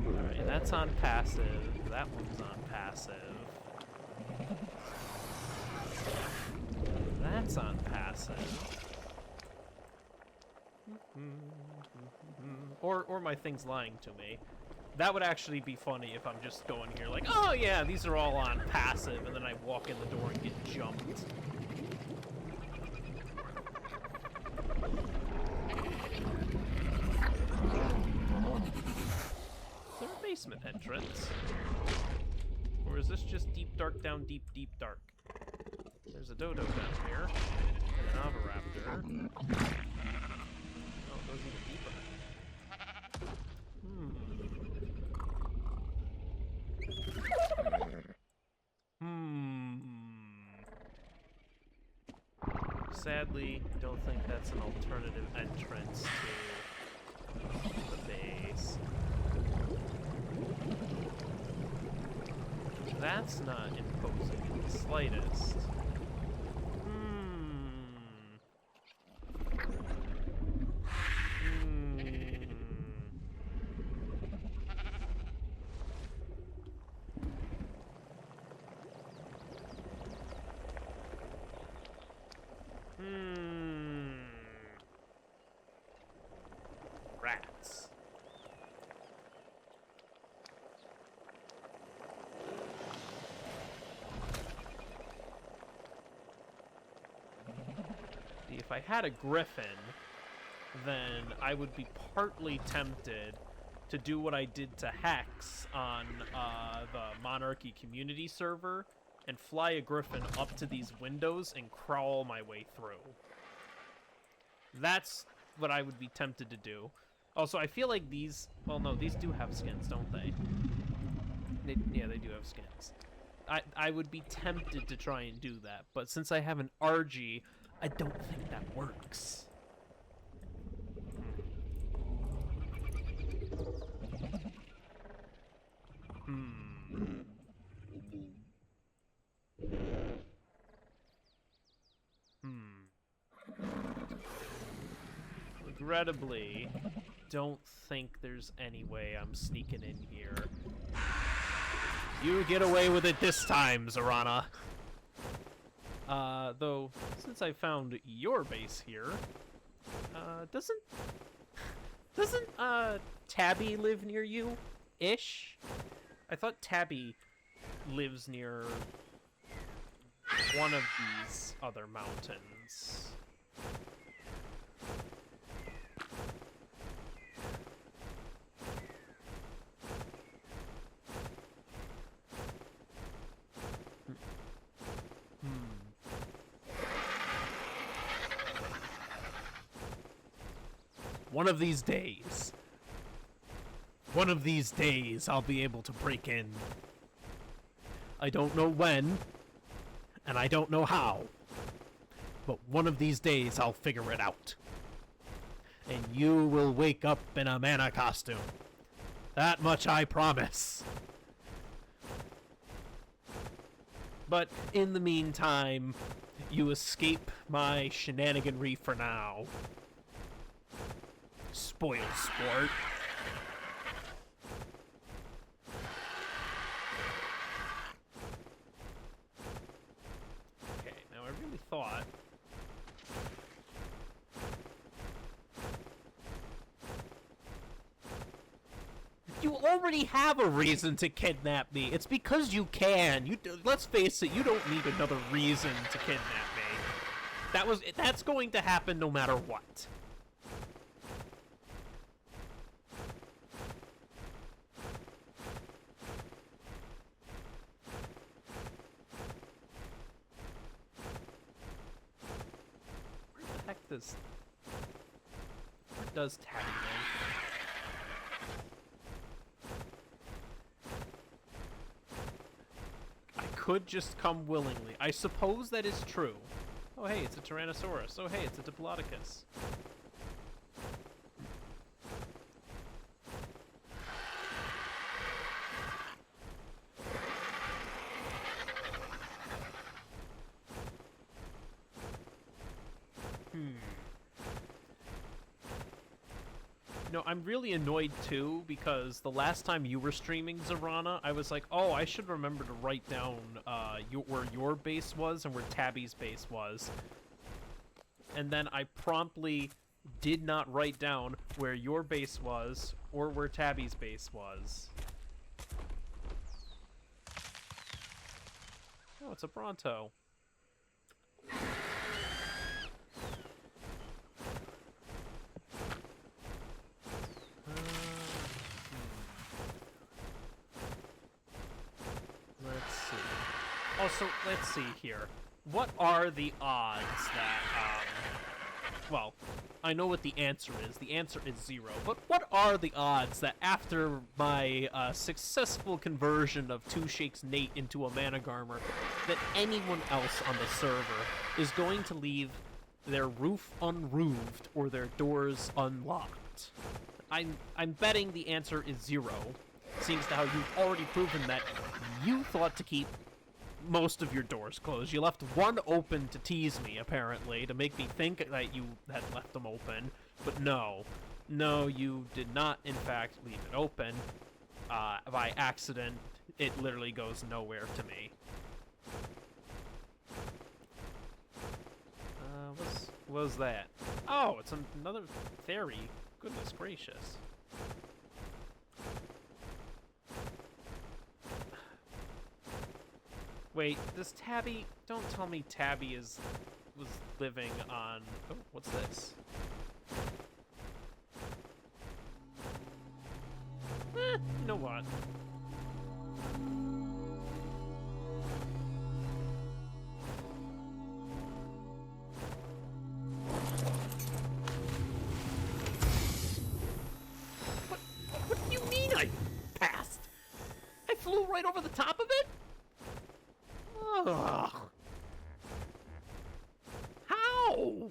Alright, that's on passive. That one's on passive. That's on passive. Or my thing's lying to me. That would actually be funny if I'm just going here like, oh yeah, these are all on passive, and then I walk in the door and get jumped. Is there a basement entrance? Or is this just deep dark down deep, deep dark? There's a dodo down here. And an oviraptor. Oh, it goes even deeper. Sadly, don't think that's an alternative entrance to the base. That's not imposing in the slightest. Rats. See, if I had a griffin, then I would be partly tempted to do what I did to Hex on the Monarchy community server and fly a griffin up to these windows and crawl my way through. That's what I would be tempted to do. Also, I feel like these... Well, no, these do have skins, don't they? Yeah, they do have skins. I would be tempted to try and do that, but since I have an RG, I don't think that works. Regrettably, don't think there's any way I'm sneaking in here. You get away with it this time, Zorana. Though, since I found your base here, doesn't Tabby live near you? Ish? I thought Tabby lives near one of these other mountains. One of these days, I'll be able to break in. I don't know when, and I don't know how, but one of these days I'll figure it out. And you will wake up in a mana costume. That much I promise. But in the meantime, you escape my shenaniganry for now. Spoil sport. Okay, now I really thought... You already have a reason to kidnap me. It's because you can. Let's face it, you don't need another reason to kidnap me. That's going to happen no matter what. Where does Tabby live? I could just come willingly. I suppose that is true. Oh hey, it's a Tyrannosaurus. Oh hey, it's a Diplodocus. No, I'm really annoyed too, because the last time you were streaming, Zorana, I was like, oh, I should remember to write down where your base was and where Tabby's base was. And then I promptly did not write down where your base was or where Tabby's base was. Oh, it's a Bronto. Let's see. Also, let's see here. What are the odds that, well, I know what the answer is. The answer is 0. But what are the odds that after my successful conversion of Two Shakes Nate into a Managarmr, that anyone else on the server is going to leave their roof unroofed or their doors unlocked? I'm betting the answer is 0. Seems to how you've already proven that you thought to keep most of your doors closed. You left one open to tease me, apparently, to make me think that you had left them open. But no. No, you did not, in fact, leave it open. By accident, it literally goes nowhere to me. What was that? Oh, it's another fairy. Goodness gracious. Wait, does Tabby... Don't tell me Tabby was living on... Oh, what's this? You know what? What do you mean I passed? I flew right over the top of it? Ugh. How?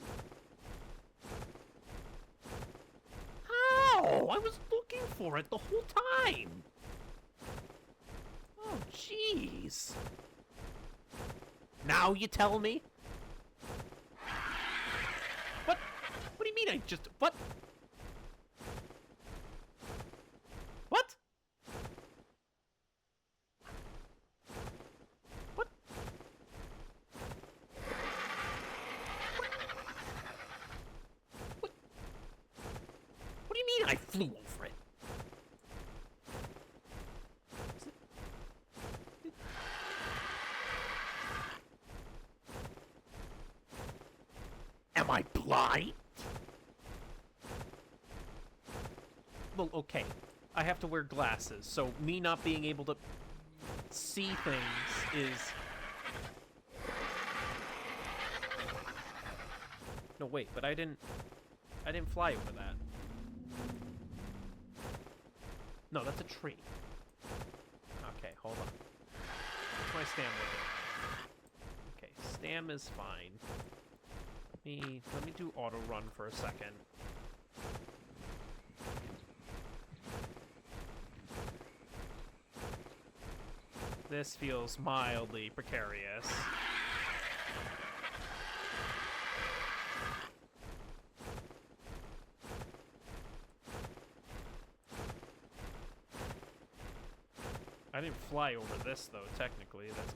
How? I was looking for it the whole time. Oh, jeez. Now you tell me? What? What do you mean I just... What? What? What? What do you mean I flew over it? Am I blind? Well, okay. I have to wear glasses, so me not being able to see things is... No, wait, but I didn't fly over that. No, that's a tree. Okay, hold on. What's my stam looking? Okay, stam is fine. Let me do auto run for a second. This feels mildly precarious. I didn't fly over this, though, technically. That's...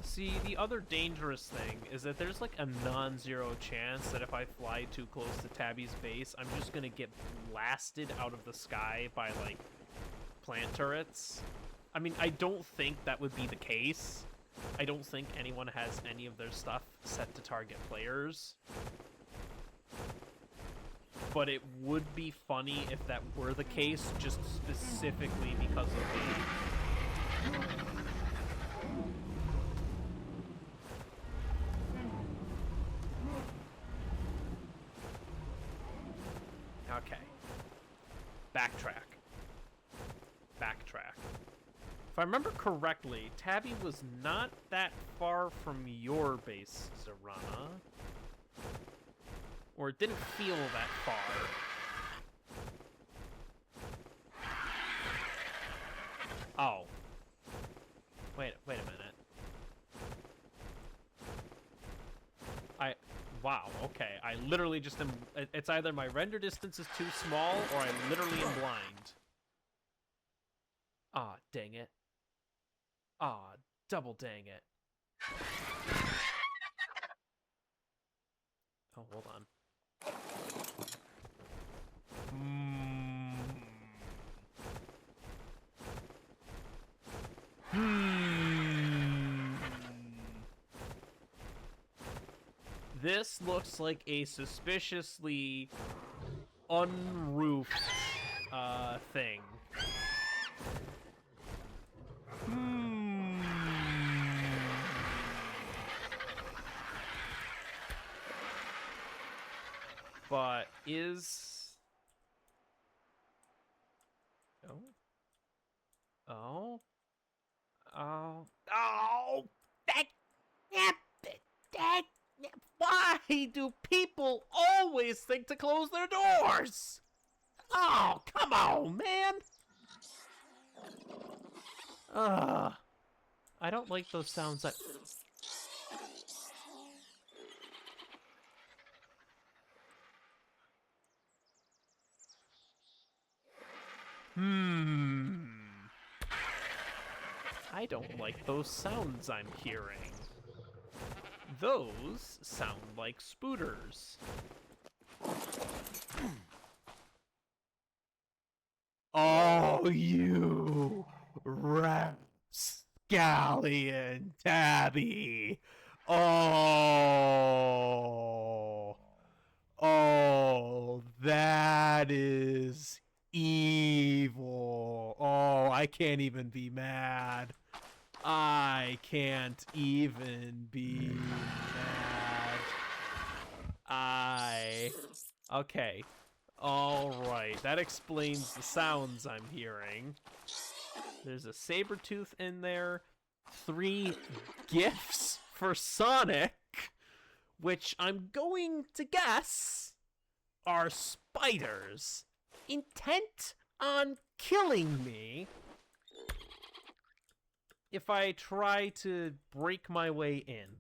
See, the other dangerous thing is that there's like a non-zero chance that if I fly too close to Tabby's base, I'm just gonna get blasted out of the sky by, like, plant turrets. I mean, I don't think that would be the case. I don't think anyone has any of their stuff set to target players. But it would be funny if that were the case, just specifically because of the... Okay. Backtrack. If I remember correctly, Tabby was not that far from your base, Zarana. Or it didn't feel that far. Oh. Wait a minute. Wow, okay. I literally just am... It's either my render distance is too small, or I literally am blind. Ah, dang it. Ah, double dang it. Oh, hold on. This looks like a suspiciously unroofed thing. But is... Oh? Why do people always think to close their doors? Oh, come on, man! I don't like those sounds. I don't like those sounds I'm hearing. Those sound like spooters. Oh, you rapscallion tabby. Oh. Oh, that is evil. Oh, I can't even be mad. I can't even be mad. Okay. Alright, that explains the sounds I'm hearing. There's a saber tooth in there. 3 gifts for Sonic, which I'm going to guess are spiders intent on killing me if I try to break my way in.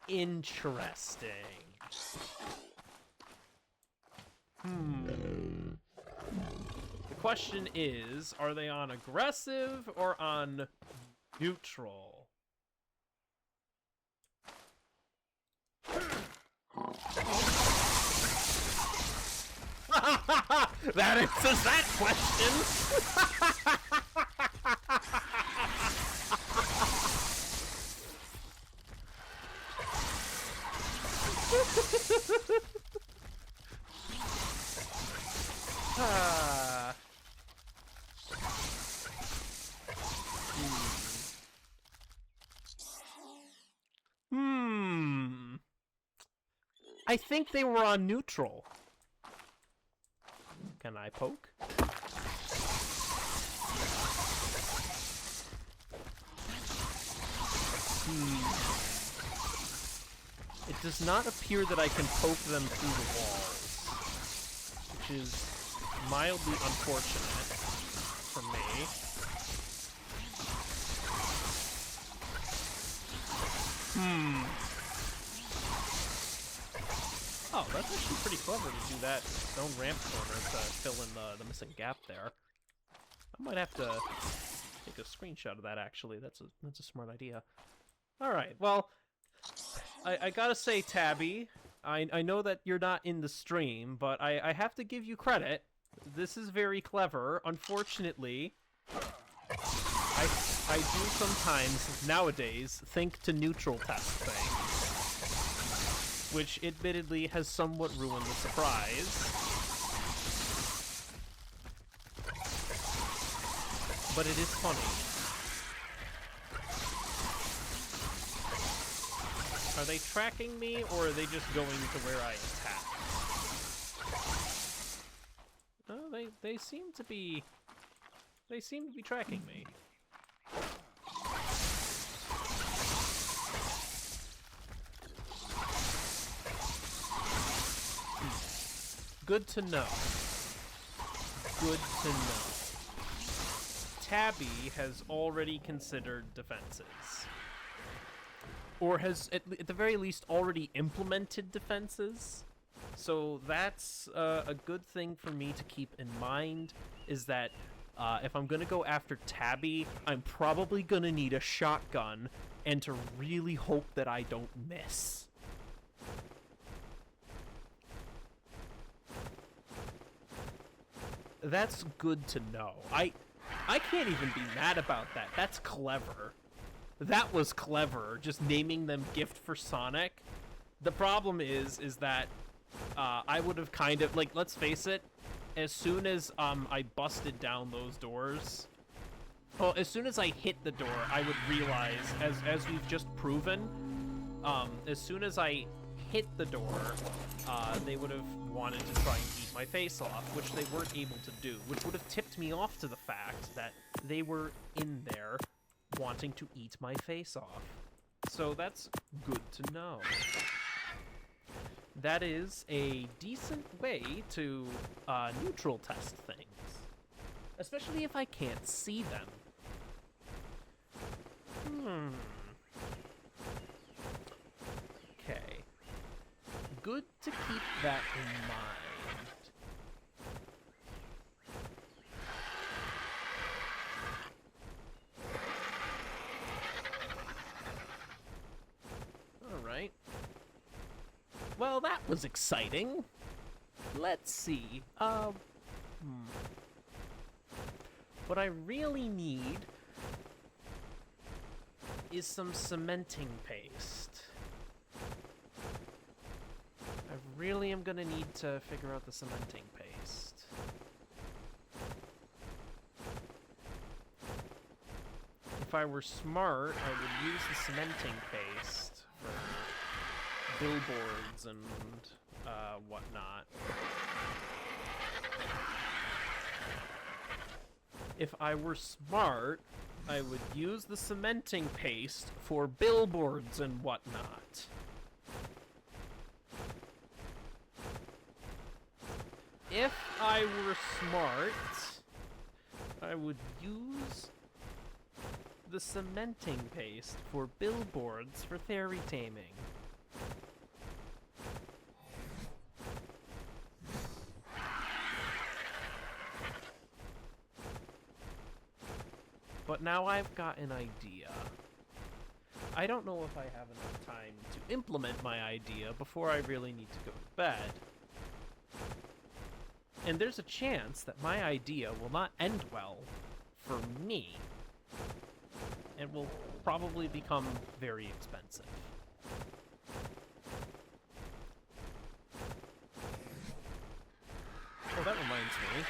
Interesting. The question is, are they on aggressive or on neutral? That answers that question! I think they were on neutral. Can I poke? It does not appear that I can poke them through the walls, which is mildly unfortunate for me. Oh, that's actually pretty clever to do that stone ramp corner to fill in the missing gap there. I might have to take a screenshot of that, actually. That's a smart idea. Alright, well, I gotta say, Tabby, I know that you're not in the stream, but I have to give you credit. This is very clever. Unfortunately, I do sometimes, nowadays, think to neutral test things, which admittedly has somewhat ruined the surprise. But it is funny. Are they tracking me, or are they just going to where I attack? No, they seem to be... They seem to be tracking me. Good to know. Good to know. Tabby has already considered defenses. or has at the very least already implemented defenses. So that's a good thing for me to keep in mind, is that if I'm going to go after Tabby, I'm probably going to need a shotgun and to really hope that I don't miss. That's good to know. I can't even be mad about that. That's clever. That was clever, just naming them Gift for Sonic. The problem is that I would have kind of, like, let's face it, as soon as I busted down those doors, well, as soon as I hit the door, I would realize, as we've just proven, as soon as I hit the door, they would have wanted to try and eat my face off, which they weren't able to do, which would have tipped me off to the fact that they were in there wanting to eat my face off. So that's good to know. That is a decent way to neutral test things, especially if I can't see them. Okay. Good to keep that in mind. All right. Well, that was exciting. Let's see. What I really need is some cementing paste. I really am gonna need to figure out the cementing paste. If I were smart, I would use the cementing paste for billboards and whatnot. If I were smart, I would use the cementing paste for billboards and whatnot. If I were smart, I would use the cementing paste for billboards for fairy taming. But now I've got an idea. I don't know if I have enough time to implement my idea before I really need to go to bed. And there's a chance that my idea will not end well for me. And will probably become very expensive. Oh, that reminds me.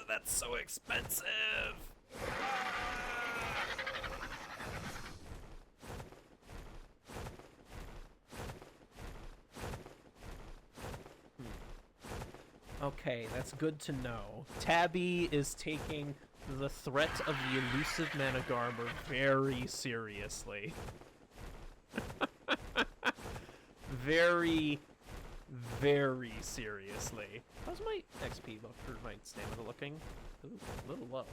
That's so expensive. Okay, that's good to know. Tabby is taking the threat of the Elusive Managarmr very seriously. Very, very seriously. How's my XP look, or my stamina looking? Ooh, a little low.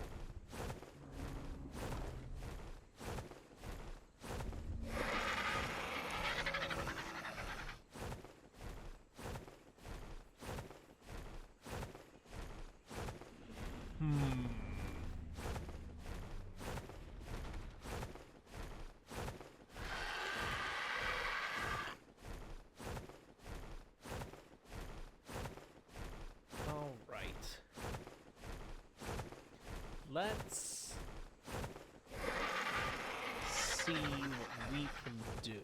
Let's see what we can do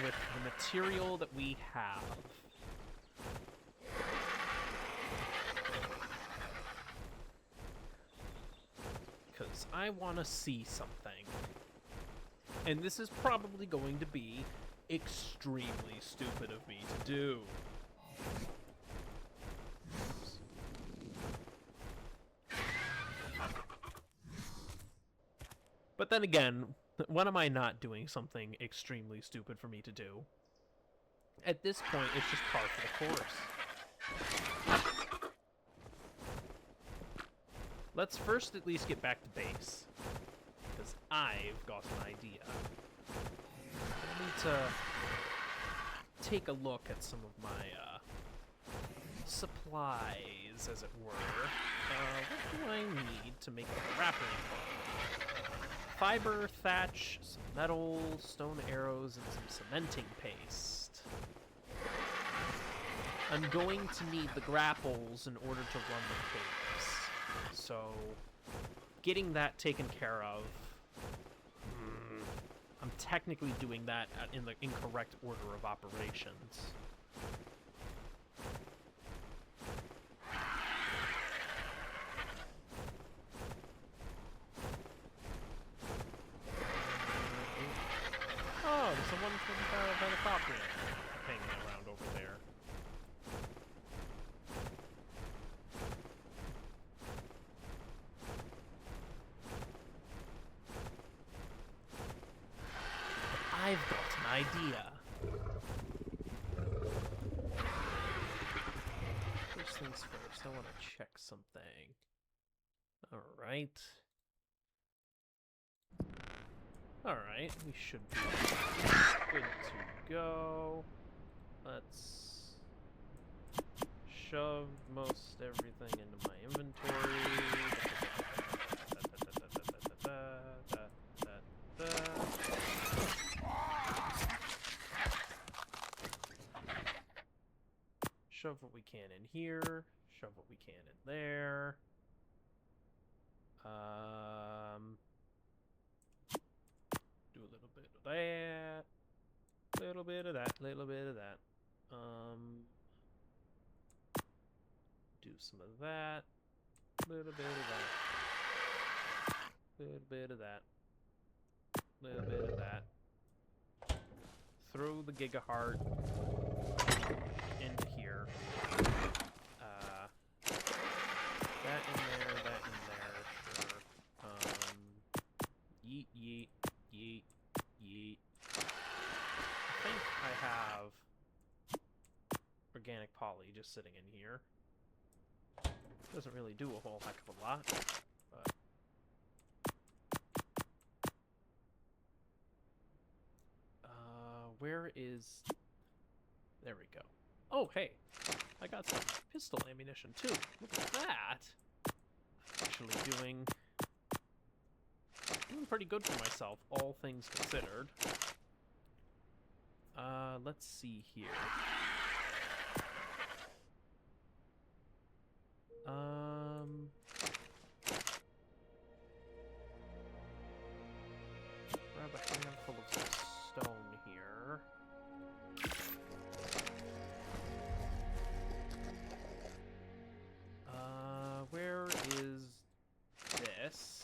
with the material that we have. Because I want to see something. And this is probably going to be extremely stupid of me to do. But then again, when am I not doing something extremely stupid for me to do? At this point, it's just par for the course. Let's first at least get back to base, because I've got an idea. I need to take a look at some of my supplies, as it were. What do I need to make a grappling hook? Fiber, thatch, some metal, stone arrows, and some cementing paste. I'm going to need the grapples in order to run the caves. So, getting that taken care of... I'm technically doing that in the incorrect order of operations. Oh, there's someone from the helicopter hanging around over there. I've got an idea. First things first, I want to check something. Alright. Alright, we should be good to go. Let's shove most everything into my inventory. Shove what we can in here. Shove what we can in there. Do a little bit of that. Little bit of that. Little bit of that. Do some of that. Little bit of that. Little bit of that. Little bit of that. Throw the gigaheart into here. That in there, sure. Yeet, yeet, yeet, yeet. I think I have organic poly just sitting in here. Doesn't really do a whole heck of a lot, but... where is... There we go. Oh, hey! I got some pistol ammunition, too. Look at that! Actually doing pretty good for myself, all things considered. Let's see here. Grab a handful of some stone here. Where is this?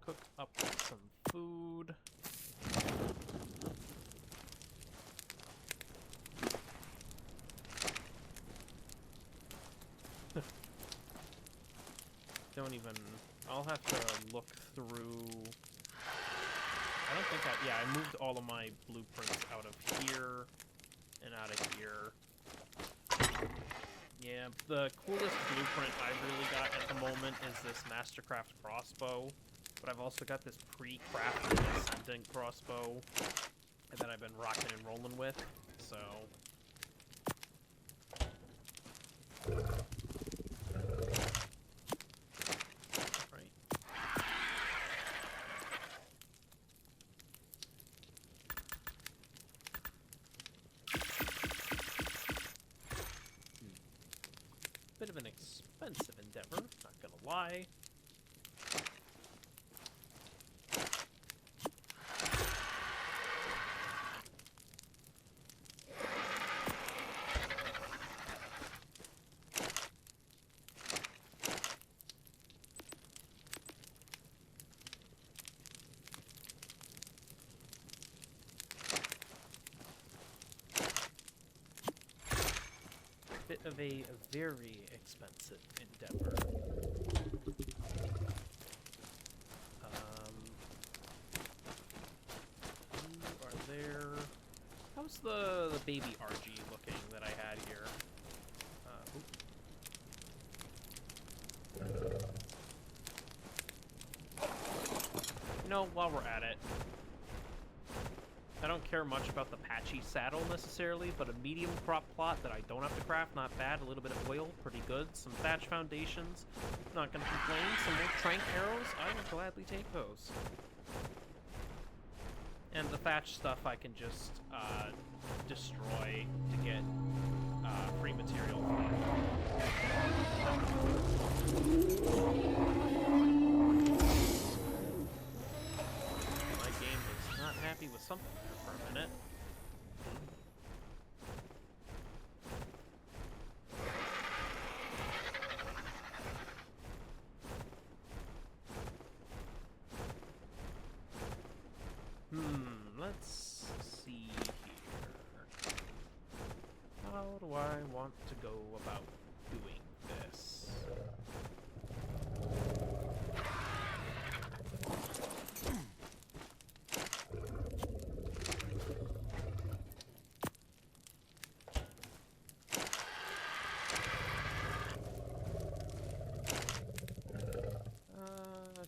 Cook up some food. Don't even... I'll have to look through... I don't think I... Yeah, I moved all of my blueprints out of here and out of here. Yeah, the coolest blueprint I've really got at the moment is this Mastercraft crossbow. But I've also got this pre-crafted Ascendant crossbow that I've been rocking and rolling with, so... Bit of an expensive endeavor, not gonna lie. Bit of a very expensive endeavor. the baby RG looking that I had here. You know, while we're at it, I don't care much about the patchy saddle necessarily, but a medium crop plot that I don't have to craft, not bad. A little bit of oil, pretty good. Some thatch foundations, not gonna complain. Some more trank arrows, I will gladly take those. And the thatch stuff I can just destroy to get free material from. My game is not happy with something there for a minute. Let's see here. How do I want to go about doing this?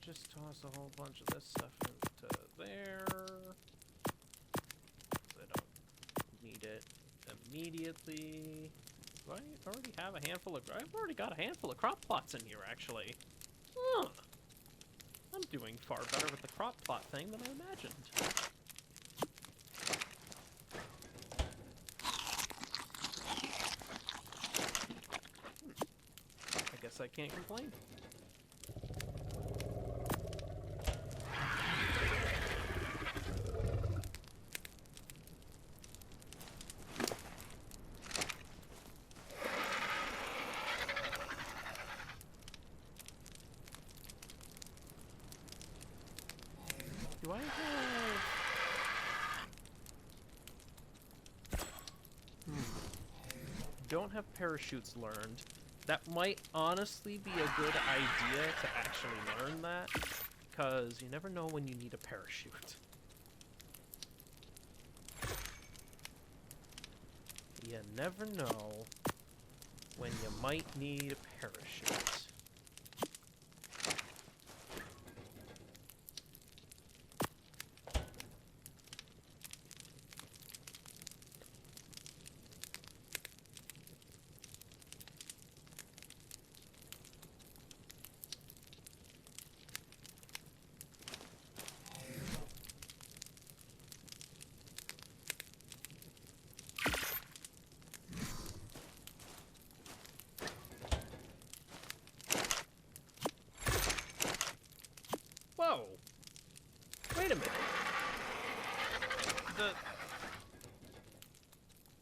Just toss a whole bunch of this stuff into there. I don't need it immediately. Do I already have a handful of... I've already got a handful of crop plots in here, actually. Huh. I'm doing far better with the crop plot thing than I imagined. I guess I can't complain. Do I have... Don't have parachutes learned. That might honestly be a good idea to actually learn that, because you never know when you need a parachute. You never know when you might need a parachute. Whoa! Wait a minute.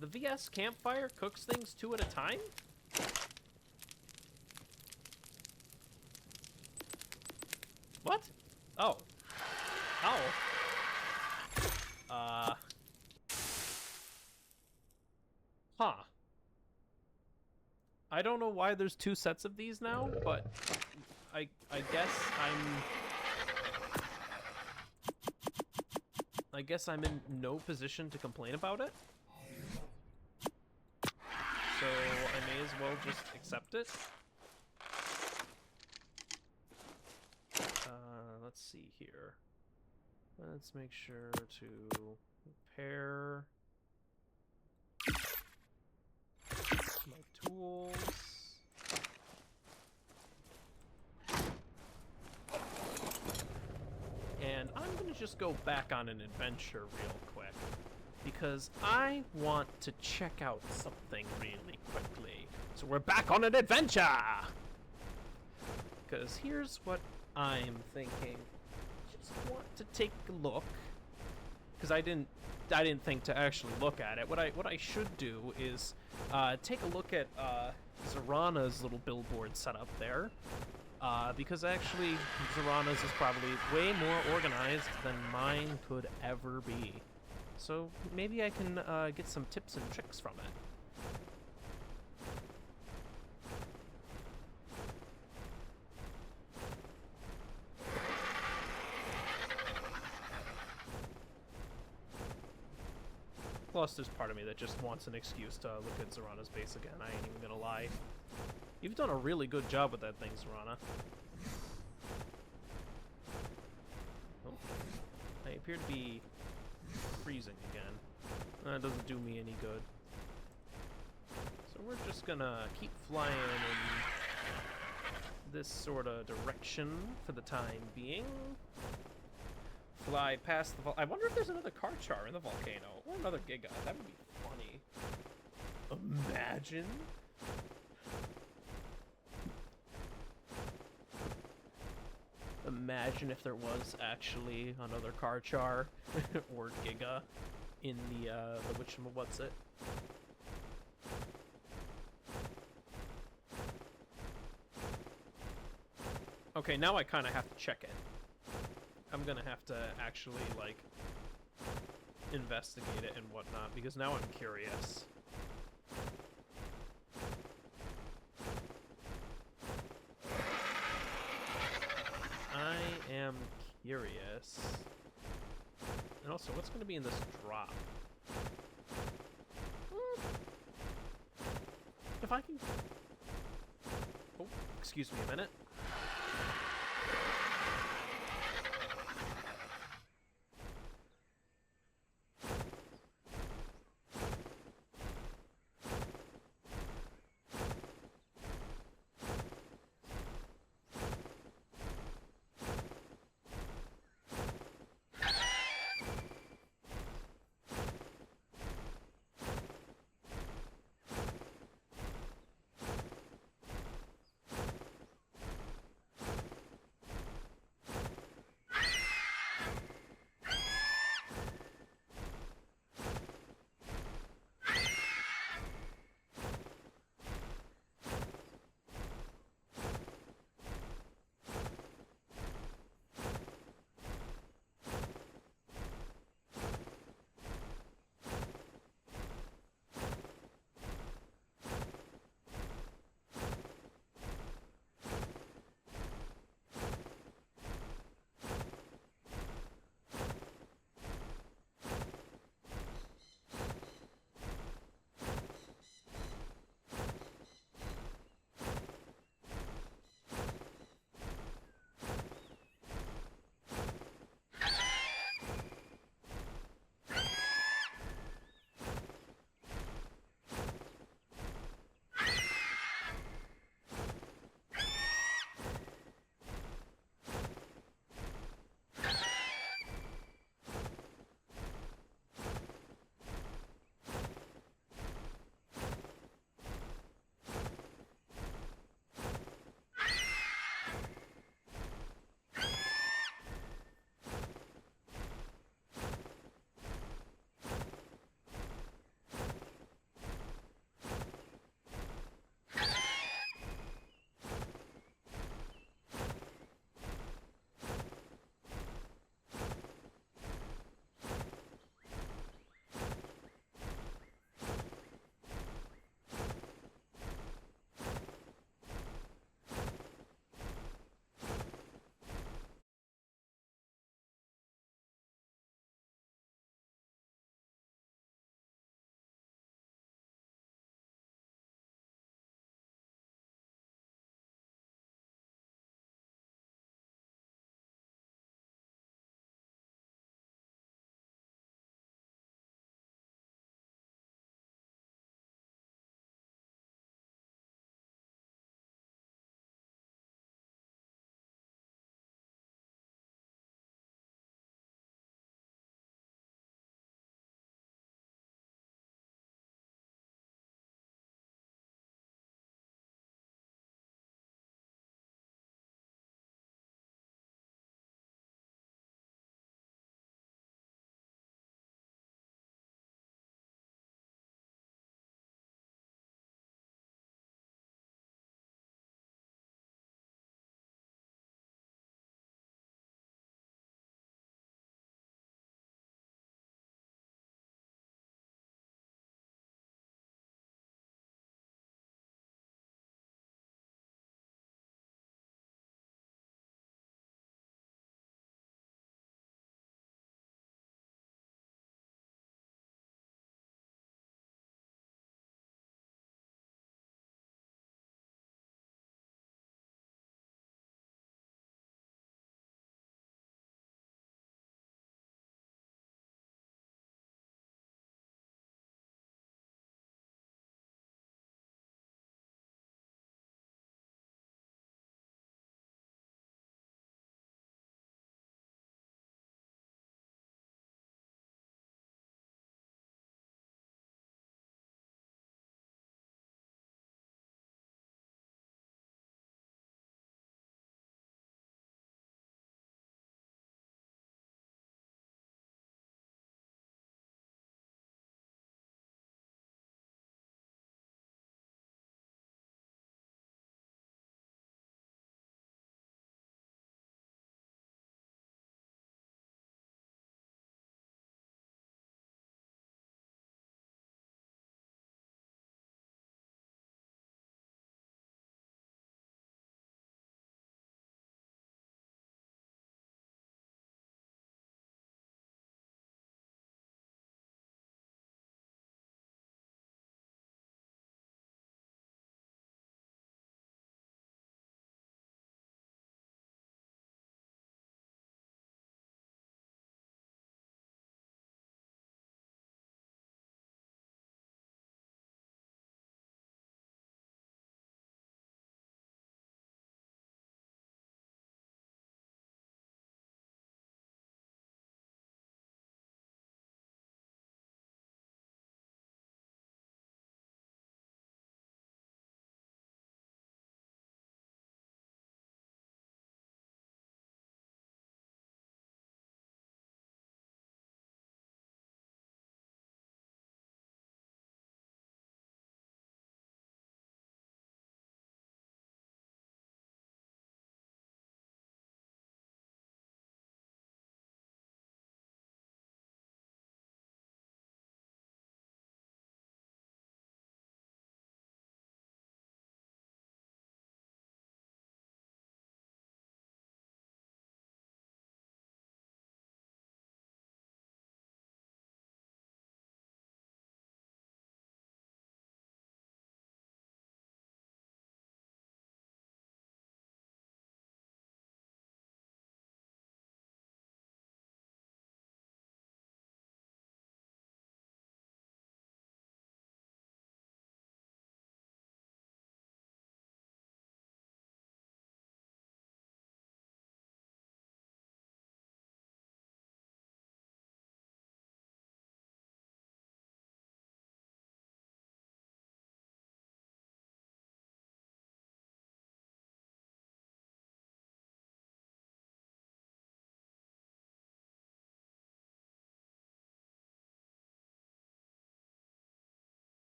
The VS campfire cooks things 2 at a time? What? Oh. Ow. Huh. I don't know why there's 2 sets of these now, but I guess I'm in no position to complain about it. So I may as well just accept it. Let's see here. Let's make sure to repair my tools. And I'm going to just go back on an adventure real quick, because I want to check out something really quickly. So we're back on an adventure! Because here's what I'm thinking. Just want to take a look, because I didn't think to actually look at it. What I should do is take a look at Zorana's little billboard set up there. Because actually, Zorana's is probably way more organized than mine could ever be. So maybe I can get some tips and tricks from it. Plus, there's part of me that just wants an excuse to look at Zorana's base again. I ain't even gonna lie. You've done a really good job with that thing, Zorana. Oh. I appear to be freezing again. That doesn't do me any good. So we're just gonna keep flying in this sort of direction for the time being. Fly past the I wonder if there's another Carchar in the volcano, or another Giga. That would be funny. Imagine. Imagine if there was actually another Carchar or Giga in the whatchamawhat's-it. Okay, now I kind of have to check it. I'm gonna have to actually, like, investigate it and whatnot, because now I'm curious. I am curious. And also, what's gonna be in this drop? If I can... Oh, excuse me a minute.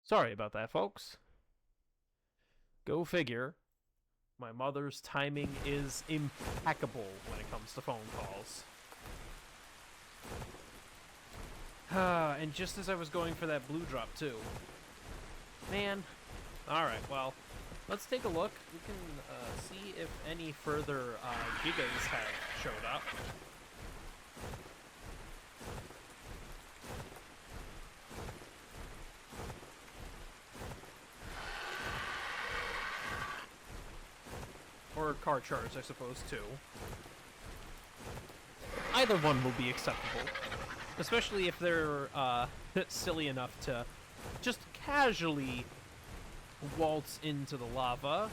Sorry about that, folks. Go figure. My mother's timing is impeccable when it comes to phone calls. And just as I was going for that blue drop, too. Man. Alright, well, let's take a look. We can see if any further gigas have showed up. Or CARCHARS, I suppose, too. Either one will be acceptable. Especially if they're silly enough to just casually waltz into the lava.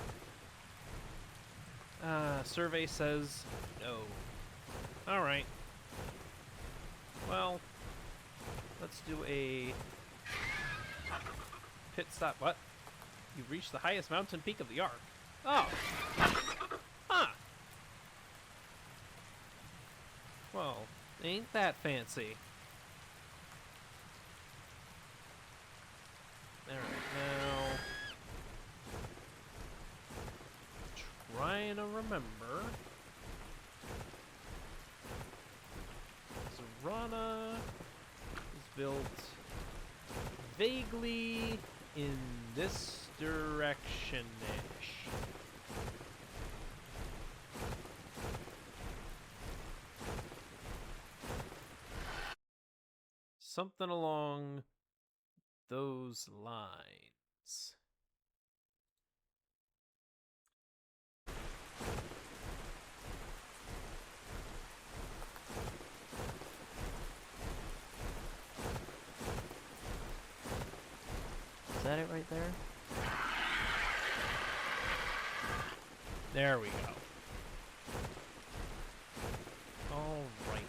Survey says no. Alright. Well, let's do a pit stop. What? You've reached the highest mountain peak of the ARK. Oh. Huh. Well, ain't that fancy. Alright, now... trying to remember... Zorana is built vaguely in this direction-ish. Something along those lines. Is that it right there? There we go. Alrighty.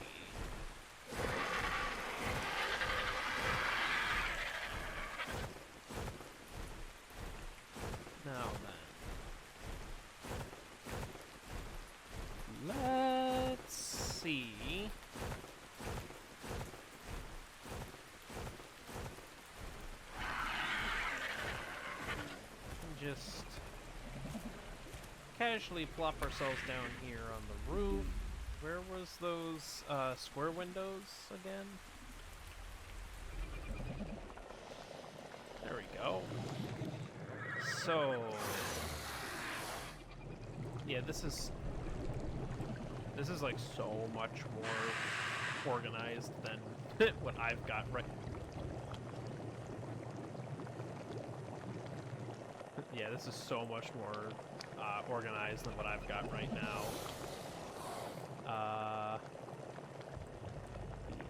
Now then. Let's see. Just casually plop ourselves down here on the roof. Where was those square windows again? There we go. So, yeah, this is like so much more organized than what I've got right. Yeah, this is so much more organized than what I've got right now.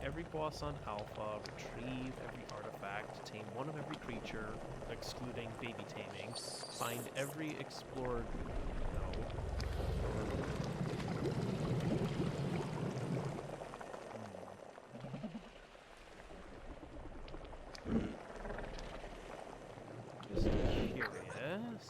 Every boss on Alpha, retrieve every artifact, tame one of every creature, excluding baby taming, find every explored... No. Just curious...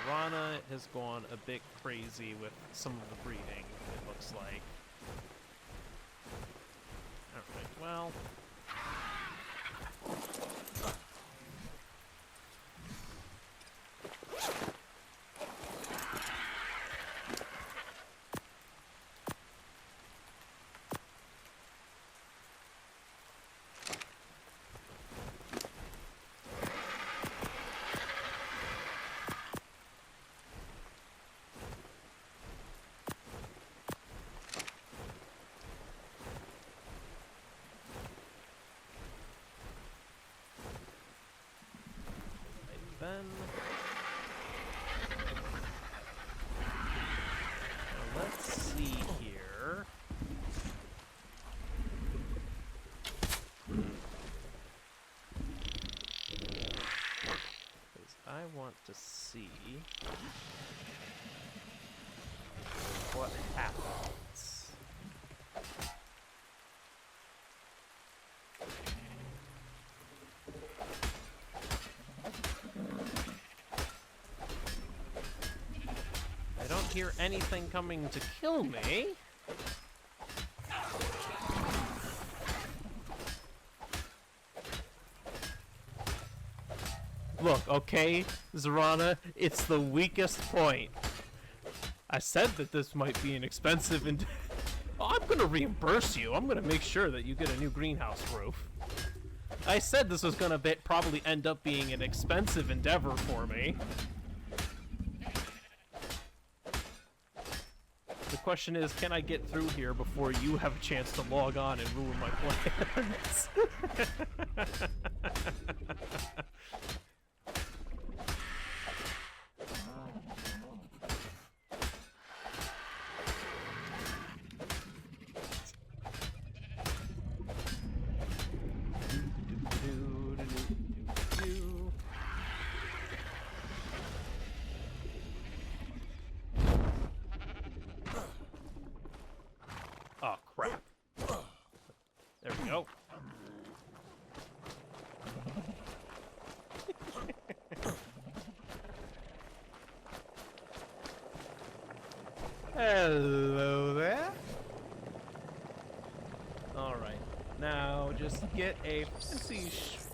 Zorana has gone a bit crazy with some of the breeding, it looks like. Alright, well... Then let's see here. Because I want to see what happens. hear anything coming to kill me. Look, okay, Zorana, it's the weakest point. I said that this might be an expensive and oh, I'm gonna reimburse you. I'm gonna make sure that you get a new greenhouse roof. I said this was gonna probably end up being an expensive endeavor for me. The question is, can I get through here before you have a chance to log on and ruin my plans? Oh, crap. There we go. Hello there. Alright, now just get a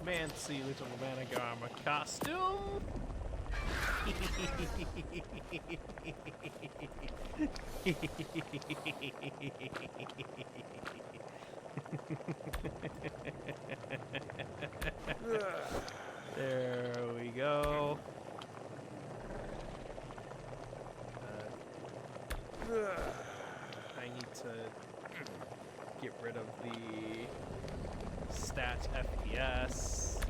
fancy little Managarmr costume. There we go. I need to get rid of the stat FPS.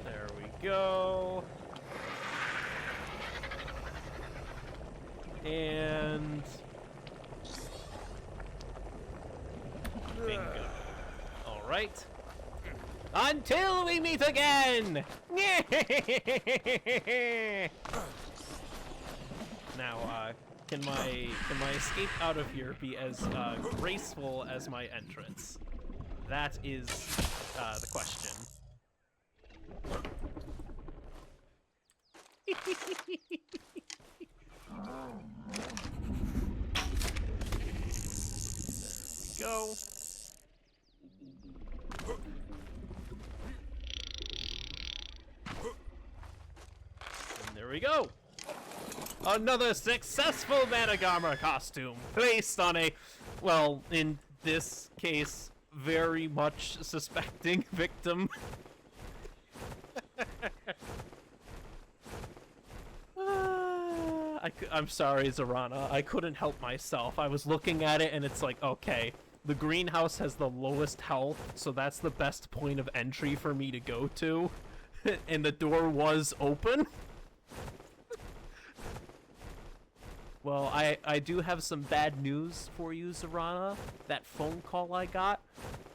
There we go. And bingo. All right. Until we meet again. Now, can my escape out of here be as graceful as my entrance? That is the question. There we go. And there we go. Another successful Managarmr costume placed on a, well, in this case, very much suspecting victim. I'm sorry, Zorana. I couldn't help myself. I was looking at it and it's like, okay, the greenhouse has the lowest health, so that's the best point of entry for me to go to. And the door was open. Well, I do have some bad news for you, Zorana. That phone call I got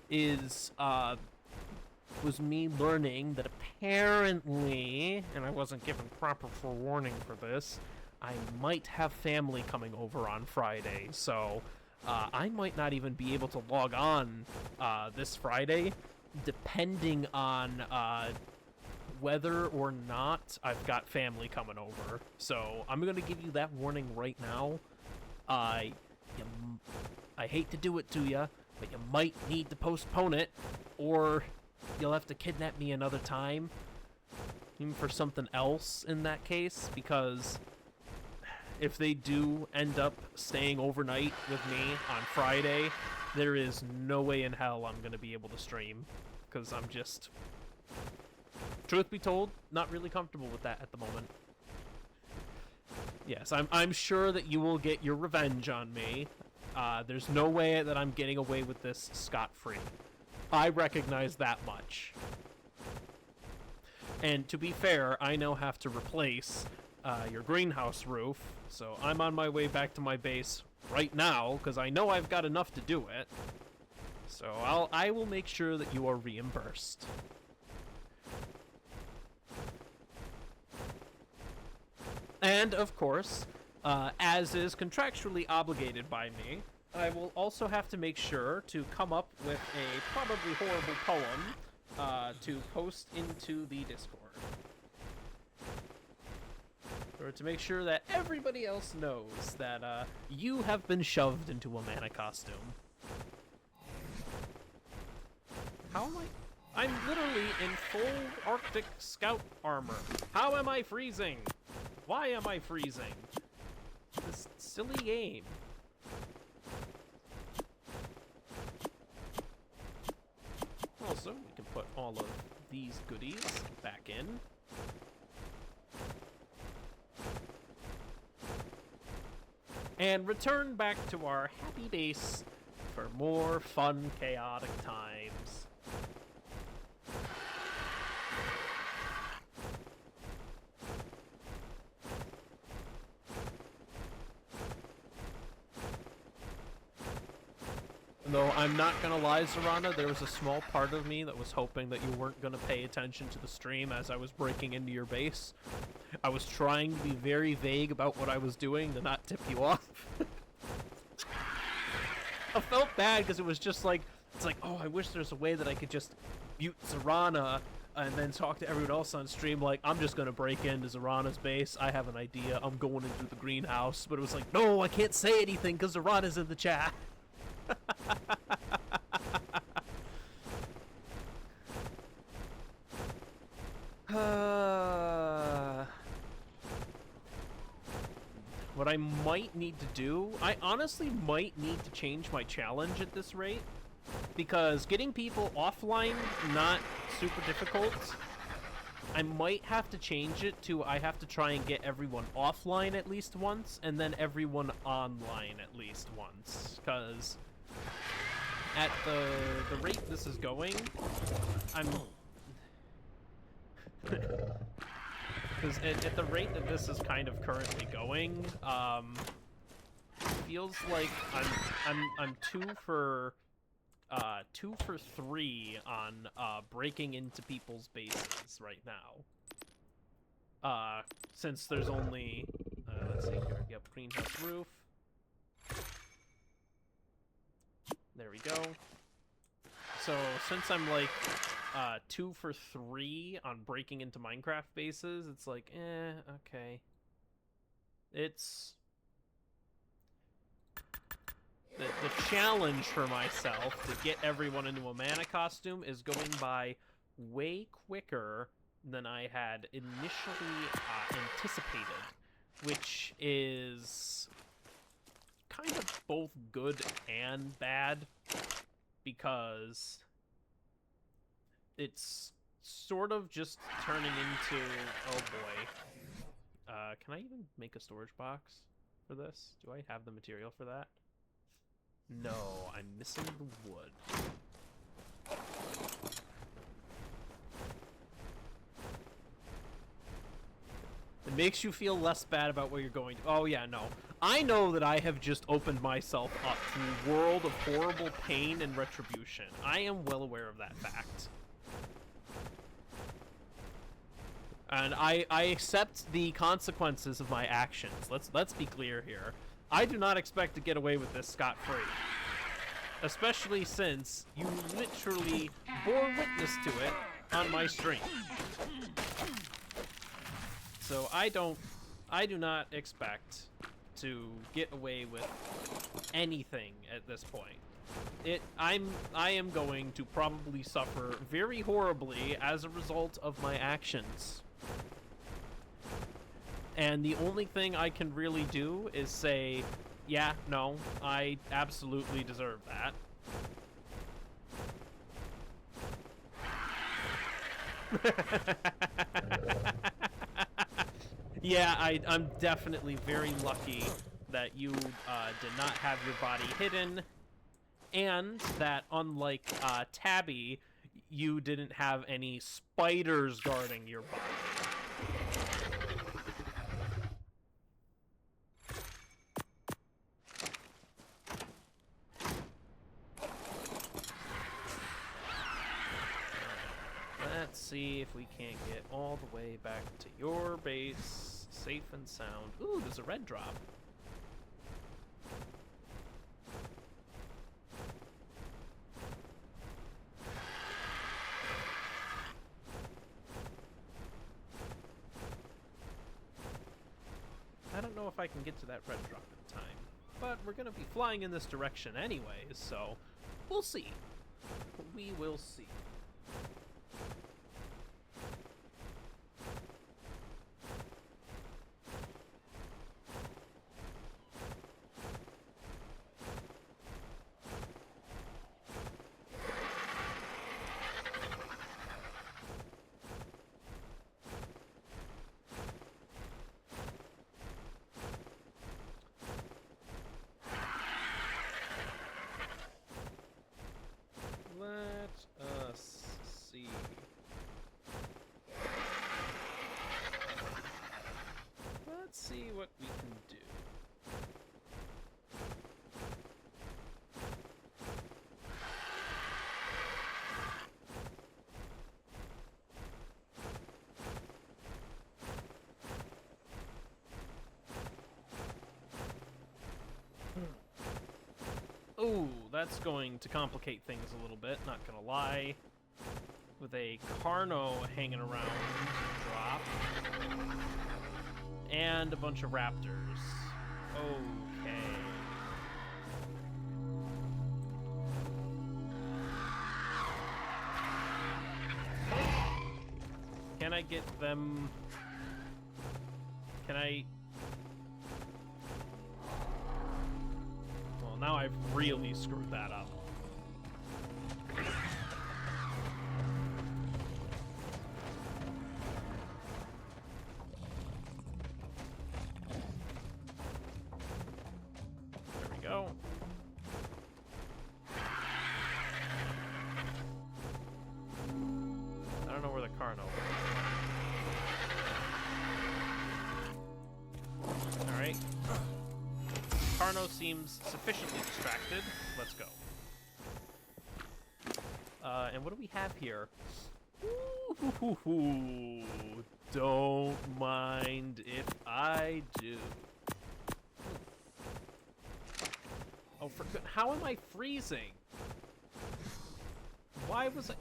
is, was me learning that apparently, and I wasn't given proper forewarning for this, I might have family coming over on Friday, so I might not even be able to log on this Friday, depending on whether or not I've got family coming over. So I'm gonna give you that warning right now. I hate to do it to you, but you might need to postpone it, or you'll have to kidnap me another time, even for something else in that case, because if they do end up staying overnight with me on Friday, there is no way in hell I'm gonna be able to stream, because I'm just, truth be told, not really comfortable with that at the moment. Yes, I'm sure that you will get your revenge on me. There's no way that I'm getting away with this scot-free. I recognize that much. And to be fair, I now have to replace your greenhouse roof, so I'm on my way back to my base right now, because I know I've got enough to do it. So I will make sure that you are reimbursed. And, of course, as is contractually obligated by me, I will also have to make sure to come up with a probably horrible poem to post into the Discord. Or to make sure that everybody else knows that you have been shoved into a mana costume. How am I? I'm literally in full Arctic Scout armor. How am I freezing? Why am I freezing? This silly game. Also, we can put all of these goodies back in. And return back to our happy base for more fun, chaotic times. Though I'm not gonna lie, Zorana, there was a small part of me that was hoping that you weren't gonna pay attention to the stream as I was breaking into your base. I was trying to be very vague about what I was doing to not tip you off. I felt bad because it was just like, it's like, oh, I wish there's a way that I could just mute Zorana and then talk to everyone else on stream like, I'm just gonna break into Zorana's base, I have an idea, I'm going into the greenhouse. But it was like, no, I can't say anything because Zorana's in the chat. What I might need to do, I honestly might need to change my challenge at this rate, because getting people offline, not super difficult. I might have to change it to I have to try and get everyone offline at least once, and then everyone online at least once, because at the rate this is going, because at the rate that this is kind of currently going, it feels like I'm two for 3 on breaking into people's bases right now. Since there's only let's see here, yep, greenhouse roof. There we go. So since I'm like 2 for 3 on breaking into Minecraft bases, it's like, okay. It's the challenge for myself to get everyone into a mana costume is going by way quicker than I had initially anticipated, which is kind of both good and bad, because it's sort of just turning into, oh boy. Can I even make a storage box for this? Do I have the material for that? No, I'm missing the wood. It makes you feel less bad about what you're going to. Oh yeah, no. I know that I have just opened myself up to a world of horrible pain and retribution. I am well aware of that fact. And I accept the consequences of my actions. Let's be clear here. I do not expect to get away with this scot-free. Especially since you literally bore witness to it on my stream. So I do not expect to get away with anything at this point. I am going to probably suffer very horribly as a result of my actions. And the only thing I can really do is say, yeah, no, I absolutely deserve that. Yeah, I'm definitely very lucky that you did not have your body hidden, and that unlike Tabby, you didn't have any spiders guarding your body. Let's see if we can't get all the way back to your base, safe and sound. Ooh, there's a red drop. if I can get to that red drop in time. But we're gonna be flying in this direction anyways, so we'll see. We will see. Let us see. Let's see what we can do. Ooh, that's going to complicate things a little bit, not gonna lie. With a Carno hanging around to drop. And a bunch of Raptors. Okay. Can I get them... Can I... Well, now I've really screwed that up. There we go. I don't know where the Carno is. Alright. Carno seems sufficiently distracted. Let's go. And what do we have here? Ooh, don't mind if I do. Oh, for good. How am I freezing? Why was I...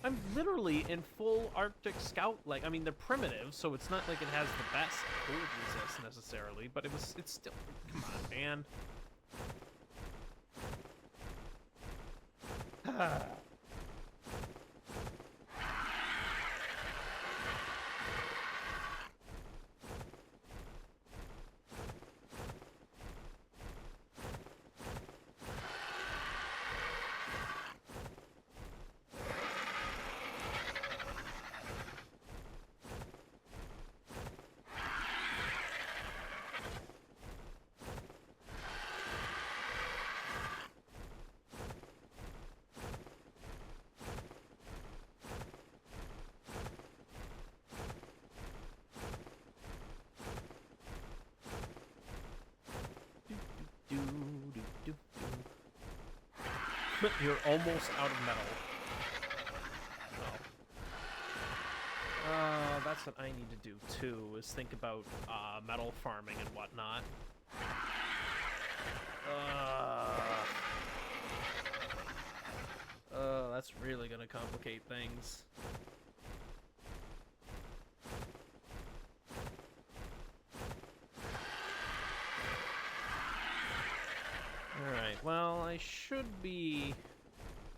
I'm literally in full Arctic Scout, like, I mean, they're primitive, so it's not like it has the best cold resist necessarily, but it's still, come on, man. You're almost out of metal. Oh. That's what I need to do too, is think about metal farming and whatnot. That's really gonna complicate things. Alright, well, I should be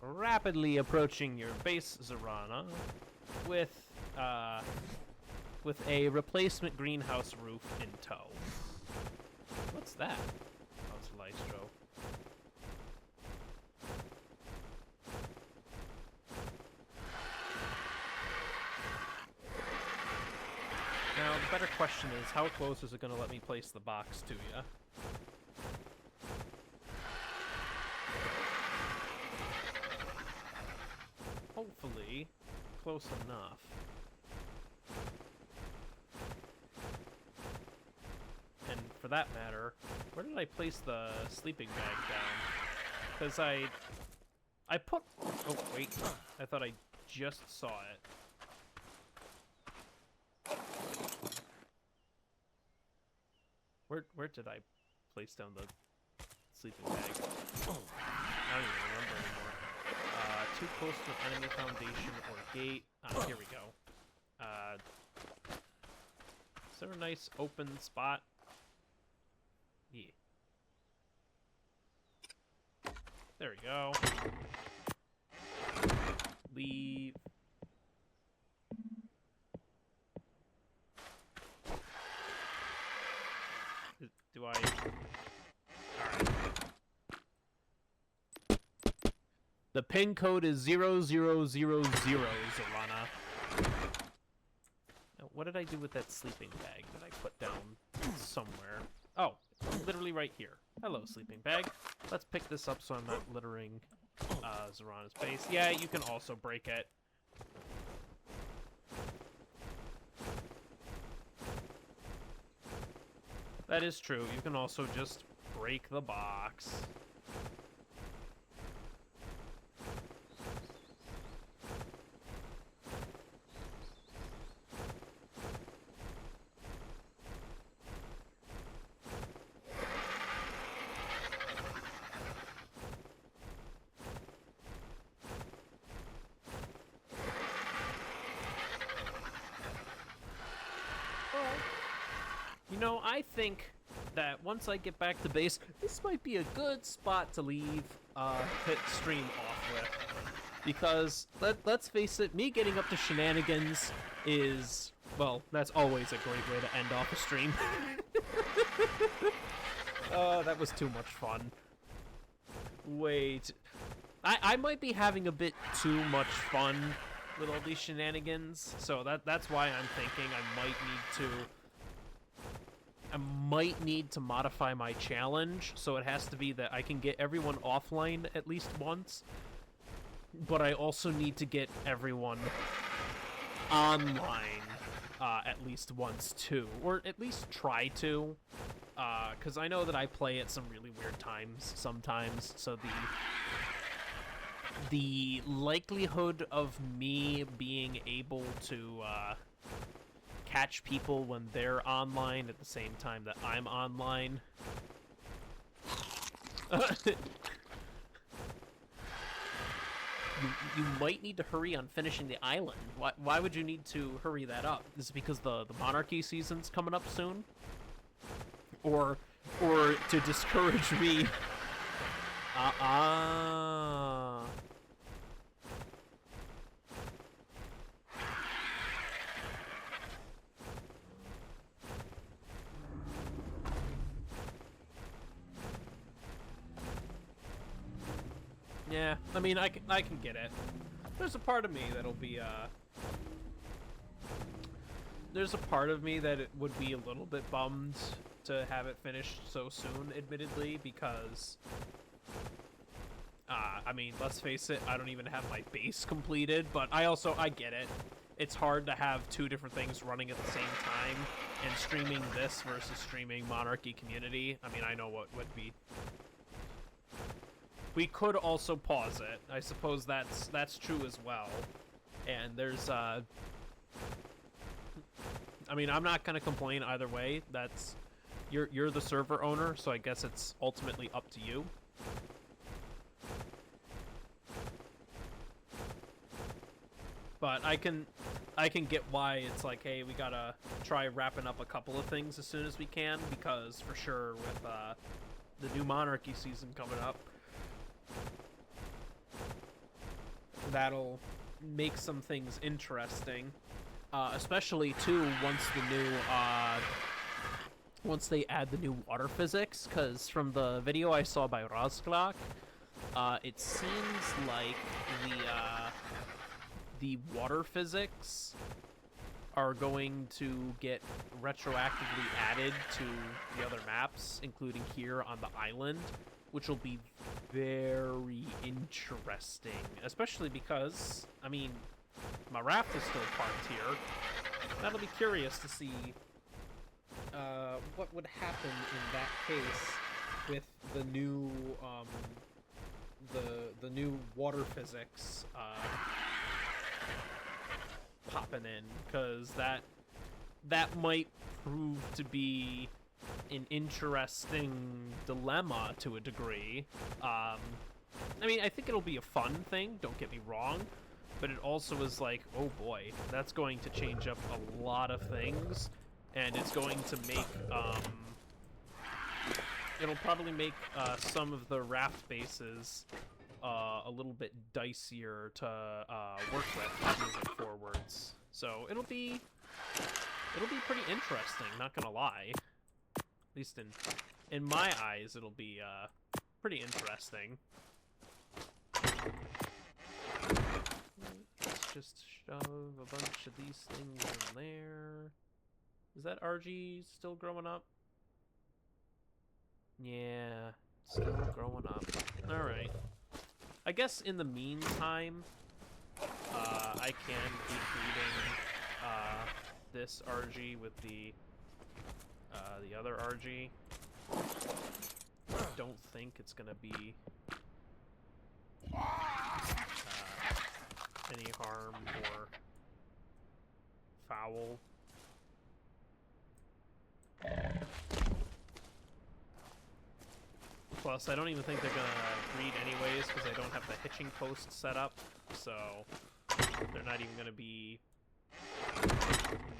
rapidly approaching your base, Zarana, with a replacement greenhouse roof in tow. What's that? Oh, it's Lystro. Now, the better question is, how close is it going to let me place the box to you? Hopefully, close enough. And for that matter, where did I place the sleeping bag down? Because I put... Oh, wait. I thought I just saw it. Where did I place down the sleeping bag? I don't even remember anymore. Too close to an enemy foundation or gate. Here we go. Is there a nice open spot? Yeah. There we go. Leave. Do I... Alright. The pin code is 0000, Zorana. Now, what did I do with that sleeping bag that I put down somewhere? Oh, literally right here. Hello, sleeping bag. Let's pick this up so I'm not littering Zorana's base. Yeah, you can also break it. That is true. You can also just break the box. You know, I think that once I get back to base, this might be a good spot to leave hit stream off with. Because, let's face it, me getting up to Shenanigans is, well, that's always a great way to end off a stream. That was too much fun. Wait. I might be having a bit too much fun with all these shenanigans, so that's why I'm thinking I might need to modify my challenge, so it has to be that I can get everyone offline at least once, but I also need to get everyone online at least once too, or at least try to, because I know that I play at some really weird times sometimes, so the likelihood of me being able to catch people when they're online at the same time that I'm online. You might need to hurry on finishing the island. Why would you need to hurry that up? Is it because the monarchy season's coming up soon? Or to discourage me? Yeah, I mean, I can get it. There's a part of me that'll be, there's a part of me that it would be a little bit bummed to have it finished so soon, admittedly, because, I mean, let's face it, I don't even have my base completed, but I get it. It's hard to have two different things running at the same time, and streaming this versus streaming Monarchy Community. I mean, I know what would be... We could also pause it. I suppose that's true as well. And there's I mean, I'm not gonna complain either way. That's you're the server owner, so I guess it's ultimately up to you. But I can get why it's like, hey, we gotta try wrapping up a couple of things as soon as we can, because for sure with the new Monarchy season coming up, that'll make some things interesting, especially too once they add the new water physics, because from the video I saw by Rozklok, it seems like the water physics are going to get retroactively added to the other maps, including here on the island, which will be very interesting, especially because, I mean, my raft is still parked here. That'll be curious to see what would happen in that case with the new the new water physics popping in, because that might prove to be an interesting dilemma to a degree. I mean, I think it'll be a fun thing, don't get me wrong, but it also is like, oh boy, that's going to change up a lot of things, and it's going to make, it'll probably make some of the raft bases a little bit dicier to work with moving forwards. So it'll be pretty interesting, not gonna lie. At least in my eyes, it'll be pretty interesting. Let's just shove a bunch of these things in there. Is that RG still growing up? Yeah, still growing up. Alright. I guess in the meantime, I can keep breeding this RG with the other RG. I don't think it's gonna be any harm or foul. Plus, I don't even think they're gonna breed anyways because I don't have the hitching post set up, so they're not even gonna be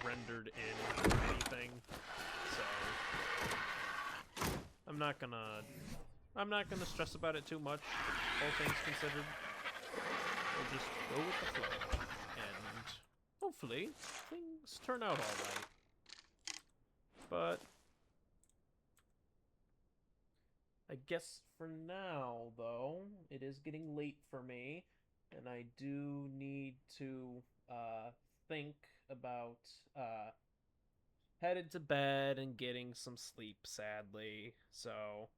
rendered in or anything. So I'm not gonna stress about it too much, all things considered. We'll just go with the flow, and hopefully things turn out alright. But I guess for now, though, it is getting late for me, and I do need to think about headed to bed and getting some sleep, sadly. So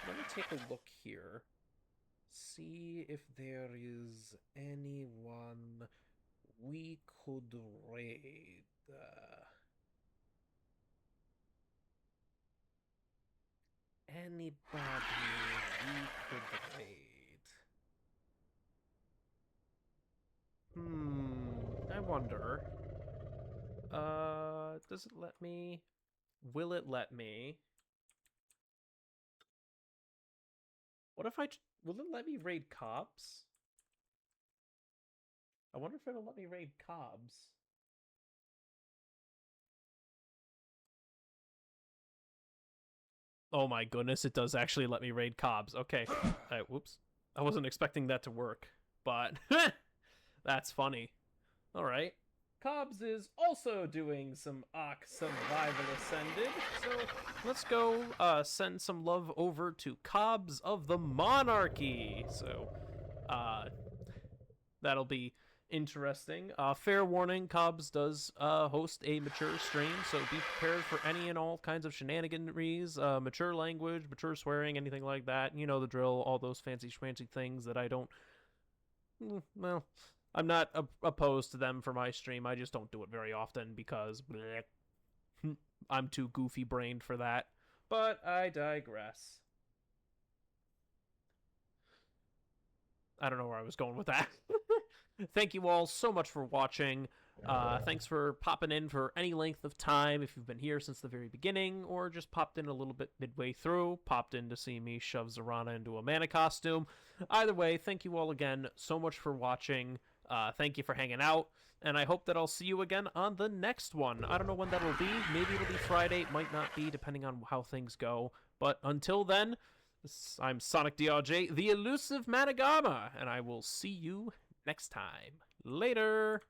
let me take a look here. See if there is anyone we could raid. Anybody we could raid? I wonder. Does it let me? Will it let me? What if will it let me raid Cobbs? I wonder if it'll let me raid Cobbs. Oh my goodness, it does actually let me raid Cobbs. Okay. Whoops. I wasn't expecting that to work, but that's funny. Alright. Cobbs is also doing some ARK Survival Ascended, so let's go send some love over to Cobbs of the Monarchy. So, that'll be interesting. Fair warning, Cobbs does host a mature stream, so be prepared for any and all kinds of shenaniganries, mature language, mature swearing, anything like that. You know the drill, all those fancy schmancy things that I don't... Well, I'm not opposed to them for my stream, I just don't do it very often because... bleh, I'm too goofy-brained for that. But I digress. I don't know where I was going with that. Thank you all so much for watching. Thanks for popping in for any length of time if you've been here since the very beginning, or just popped in a little bit midway through, popped in to see me shove Zorana into a mana costume. Either way, thank you all again so much for watching. Thank you for hanging out, and I hope that I'll see you again on the next one. I don't know when that'll be. Maybe it'll be Friday, might not be, depending on how things go. But until then, I'm Sonic DRJ, the Elusive Managarmr, and I will see you next time. Later!